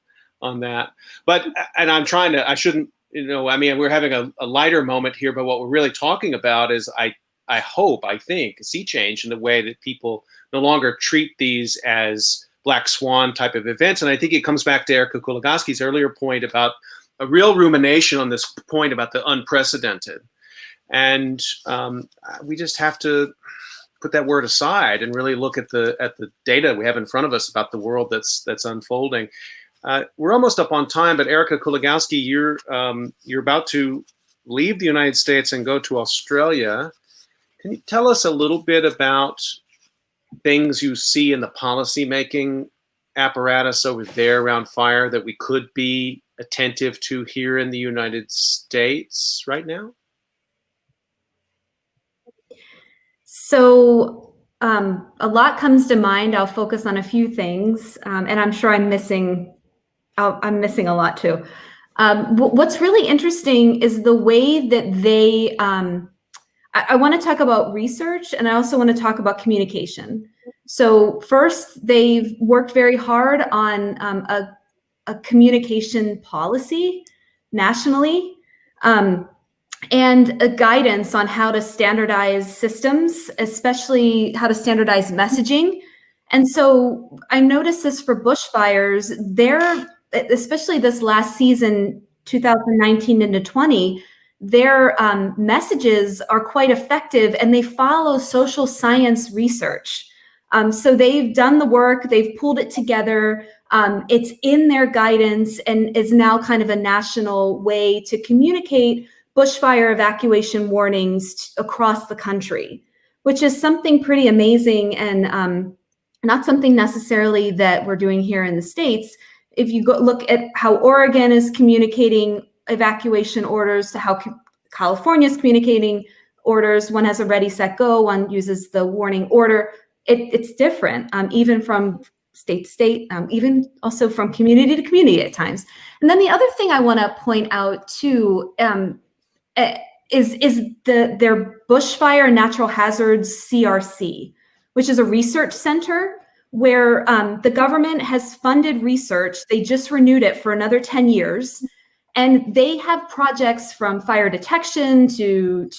that. But, and I'm trying to, I shouldn't, I mean, we're having a lighter moment here, but what we're really talking about is I think, a sea change in the way that people no longer treat these as black swan type of events. And I think it comes back to Erica Kuligoski's earlier point about a real rumination on this point about the unprecedented. And we just have to put that word aside and really look at the data we have in front of us about the world that's unfolding. We're almost up on time, but Erica Kuligoski, you're about to leave the United States and go to Australia. Can you tell us a little bit about things you see in the policymaking apparatus over there around fire that we could be attentive to here in the United States right now? So a lot comes to mind. I'll focus on a few things, and I'm sure I'm missing a lot too. What's really interesting is the way that they, I want to talk about research, and I also want to talk about communication. So first, they've worked very hard on a communication policy nationally, and a guidance on how to standardize systems, especially how to standardize messaging. And so I noticed this for bushfires, especially this last season, 2019 into 20, their messages are quite effective and they follow social science research. So they've done the work, they've pulled it together, it's in their guidance and is now kind of a national way to communicate bushfire evacuation warnings across the country, which is something pretty amazing and not something necessarily that we're doing here in the States. If you go look at how Oregon is communicating evacuation orders to how California is communicating orders, one has a ready, set, go, one uses the warning order. It's different, even from state to state, even also from community to community at times. And then the other thing I want to point out too is their Bushfire Natural Hazards CRC, which is a research center where the government has funded research. They just renewed it for another 10 years. And they have projects from fire detection to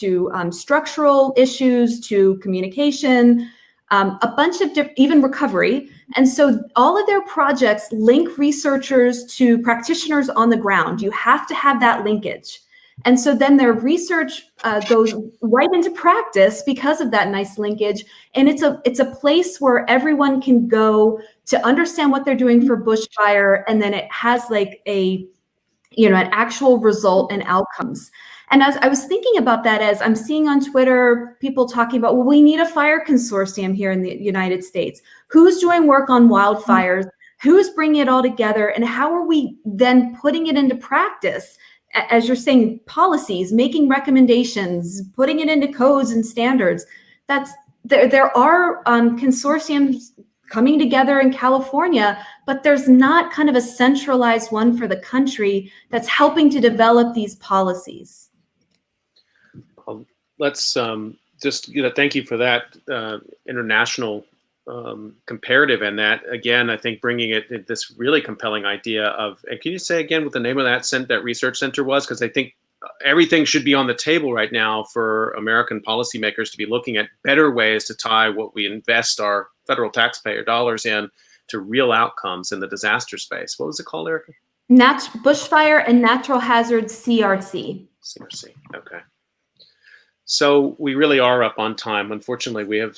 structural issues to communication, a bunch of even recovery. And so all of their projects link researchers to practitioners on the ground. You have to have that linkage. And so then their research goes right into practice because of that nice linkage. And it's a place where everyone can go to understand what they're doing for bushfire. And then it has like an actual result and outcomes. And as I was thinking about that, as I'm seeing on Twitter, people talking about, well, we need a fire consortium here in the United States. Who's doing work on wildfires? Who's bringing it all together? And how are we then putting it into practice? As you're saying, policies, making recommendations, putting it into codes and standards. There are consortiums coming together in California, but there's not kind of a centralized one for the country that's helping to develop these policies. Let's just thank you for that international comparative, and that again, I think bringing it this really compelling idea of. And can you say again what the name of that research center was? Because I think everything should be on the table right now for American policymakers to be looking at better ways to tie what we invest our federal taxpayer dollars in to real outcomes in the disaster space. What was it called, Erica? Bushfire and Natural Hazards CRC. CRC. Okay. So we really are up on time. Unfortunately, we have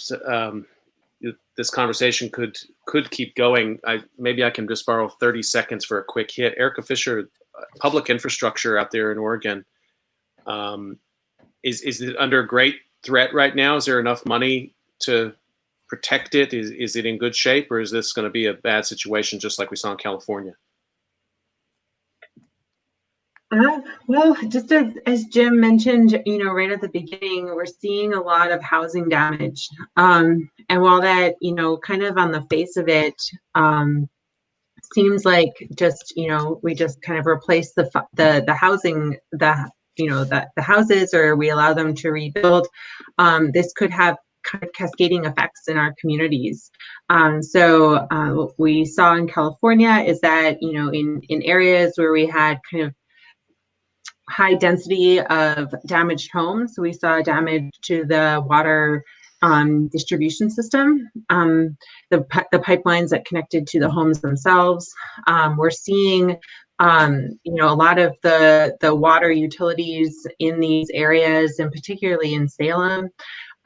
this conversation could keep going. Maybe I can just borrow 30 seconds for a quick hit. Erica Fisher, public infrastructure out there in Oregon, is it under great threat right now? Is there enough money to protect it? Is it in good shape, or is this going to be a bad situation just like we saw in California? Well, just as Jim mentioned, right at the beginning, we're seeing a lot of housing damage. And while that, kind of on the face of it, seems like just, we just kind of replace the housing, the houses, or we allow them to rebuild, this could have kind of cascading effects in our communities. So what we saw in California is that, in areas where we had kind of high density of damaged homes, we saw damage to the water distribution system, the pipelines that connected to the homes themselves. We're seeing, a lot of the water utilities in these areas, and particularly in Salem,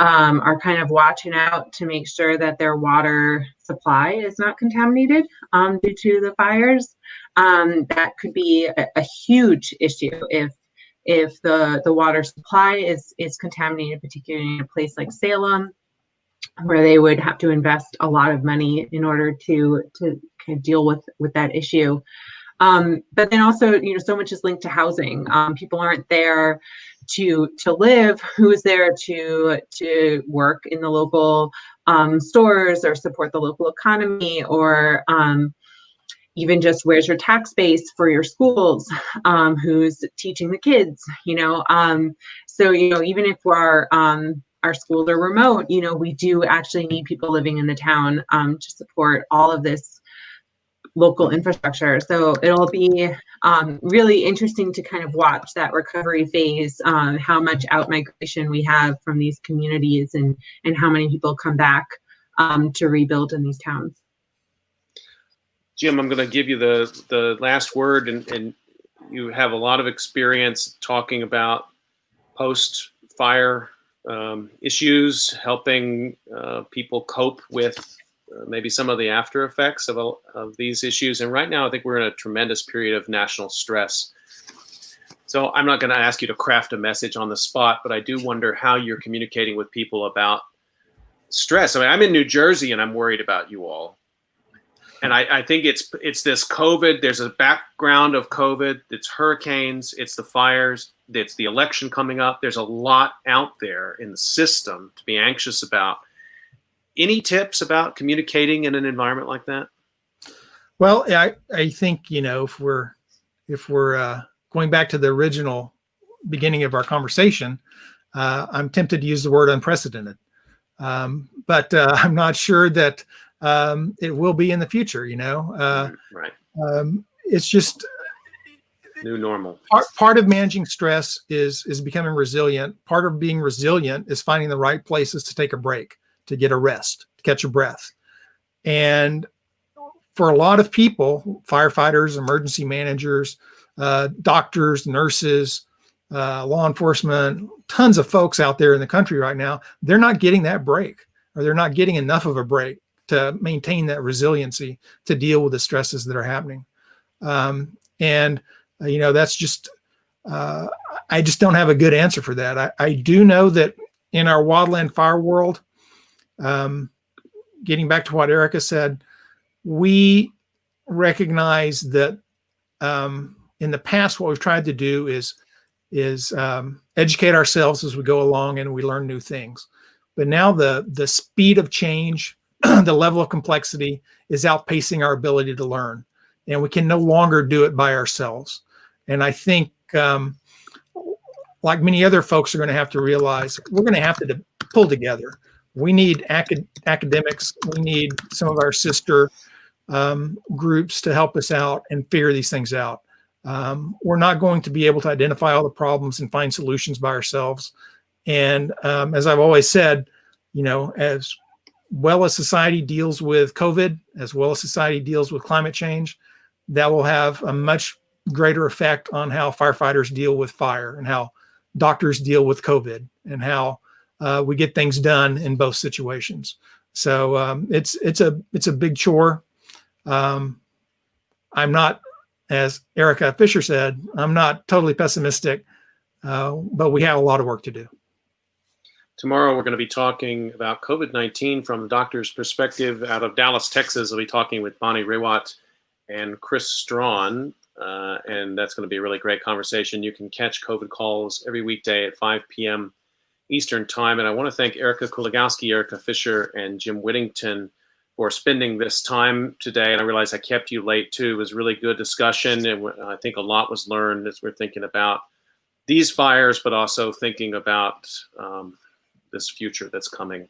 are kind of watching out to make sure that their water supply is not contaminated due to the fires. That could be a huge issue if the water supply is contaminated, particularly in a place like Salem, where they would have to invest a lot of money in order to kind of deal with that issue. But then also, so much is linked to housing. People aren't there to live. Who's there to work in the local stores or support the local economy, or even just where's your tax base for your schools, who's teaching the kids, so, even if our schools are remote, we do actually need people living in the town to support all of this local infrastructure. So it'll be really interesting to kind of watch that recovery phase, how much out-migration we have from these communities, and how many people come back to rebuild in these towns. Jim, I'm going to give you the last word, and you have a lot of experience talking about post-fire issues, helping people cope with maybe some of the after effects of these issues. And right now, I think we're in a tremendous period of national stress. So I'm not going to ask you to craft a message on the spot, but I do wonder how you're communicating with people about stress. I mean, I'm in New Jersey, and I'm worried about you all. And I think it's this COVID. There's a background of COVID. It's hurricanes. It's the fires. It's the election coming up. There's a lot out there in the system to be anxious about. Any tips about communicating in an environment like that? Well, I think, if we're going back to the original beginning of our conversation, I'm tempted to use the word unprecedented, but I'm not sure that it will be in the future. Right. It's just new normal. Part of managing stress is becoming resilient. Part of being resilient is finding the right places to take a break, to get a rest, to catch your breath. And for a lot of people, firefighters, emergency managers, doctors, nurses, law enforcement, tons of folks out there in the country right now, they're not getting that break, or they're not getting enough of a break to maintain that resiliency to deal with the stresses that are happening. That's just, I just don't have a good answer for that. I do know that in our wildland fire world, getting back to what Erica said, we recognize that in the past, what we've tried to do is educate ourselves as we go along and we learn new things. But now the speed of change, the level of complexity is outpacing our ability to learn, and we can no longer do it by ourselves. And I think, like many other folks are going to have to realize, we're going to have to pull together. We need academics. We need some of our sister groups to help us out and figure these things out. We're not going to be able to identify all the problems and find solutions by ourselves. And as I've always said, as well as society deals with COVID, as well as society deals with climate change, that will have a much greater effect on how firefighters deal with fire and how doctors deal with COVID and how we get things done in both situations. So it's a big chore. I'm not, as Erica Fisher said, I'm not totally pessimistic, but we have a lot of work to do. Tomorrow, we're going to be talking about COVID-19 from the doctor's perspective out of Dallas, Texas. We'll be talking with Bonnie Rawat and Chris Strawn, and that's going to be a really great conversation. You can catch COVID calls every weekday at 5 p.m. Eastern Time. And I want to thank Erica Kuligowski, Erica Fisher, and Jim Whittington for spending this time today. And I realize I kept you late, too. It was a really good discussion, and I think a lot was learned as we're thinking about these fires, but also thinking about this future that's coming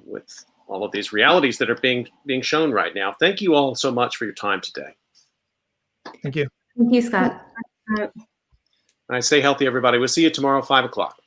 with all of these realities that are being shown right now. Thank you all so much for your time today. Thank you. Thank you, Scott. And I stay healthy, everybody. We'll see you tomorrow, 5 o'clock.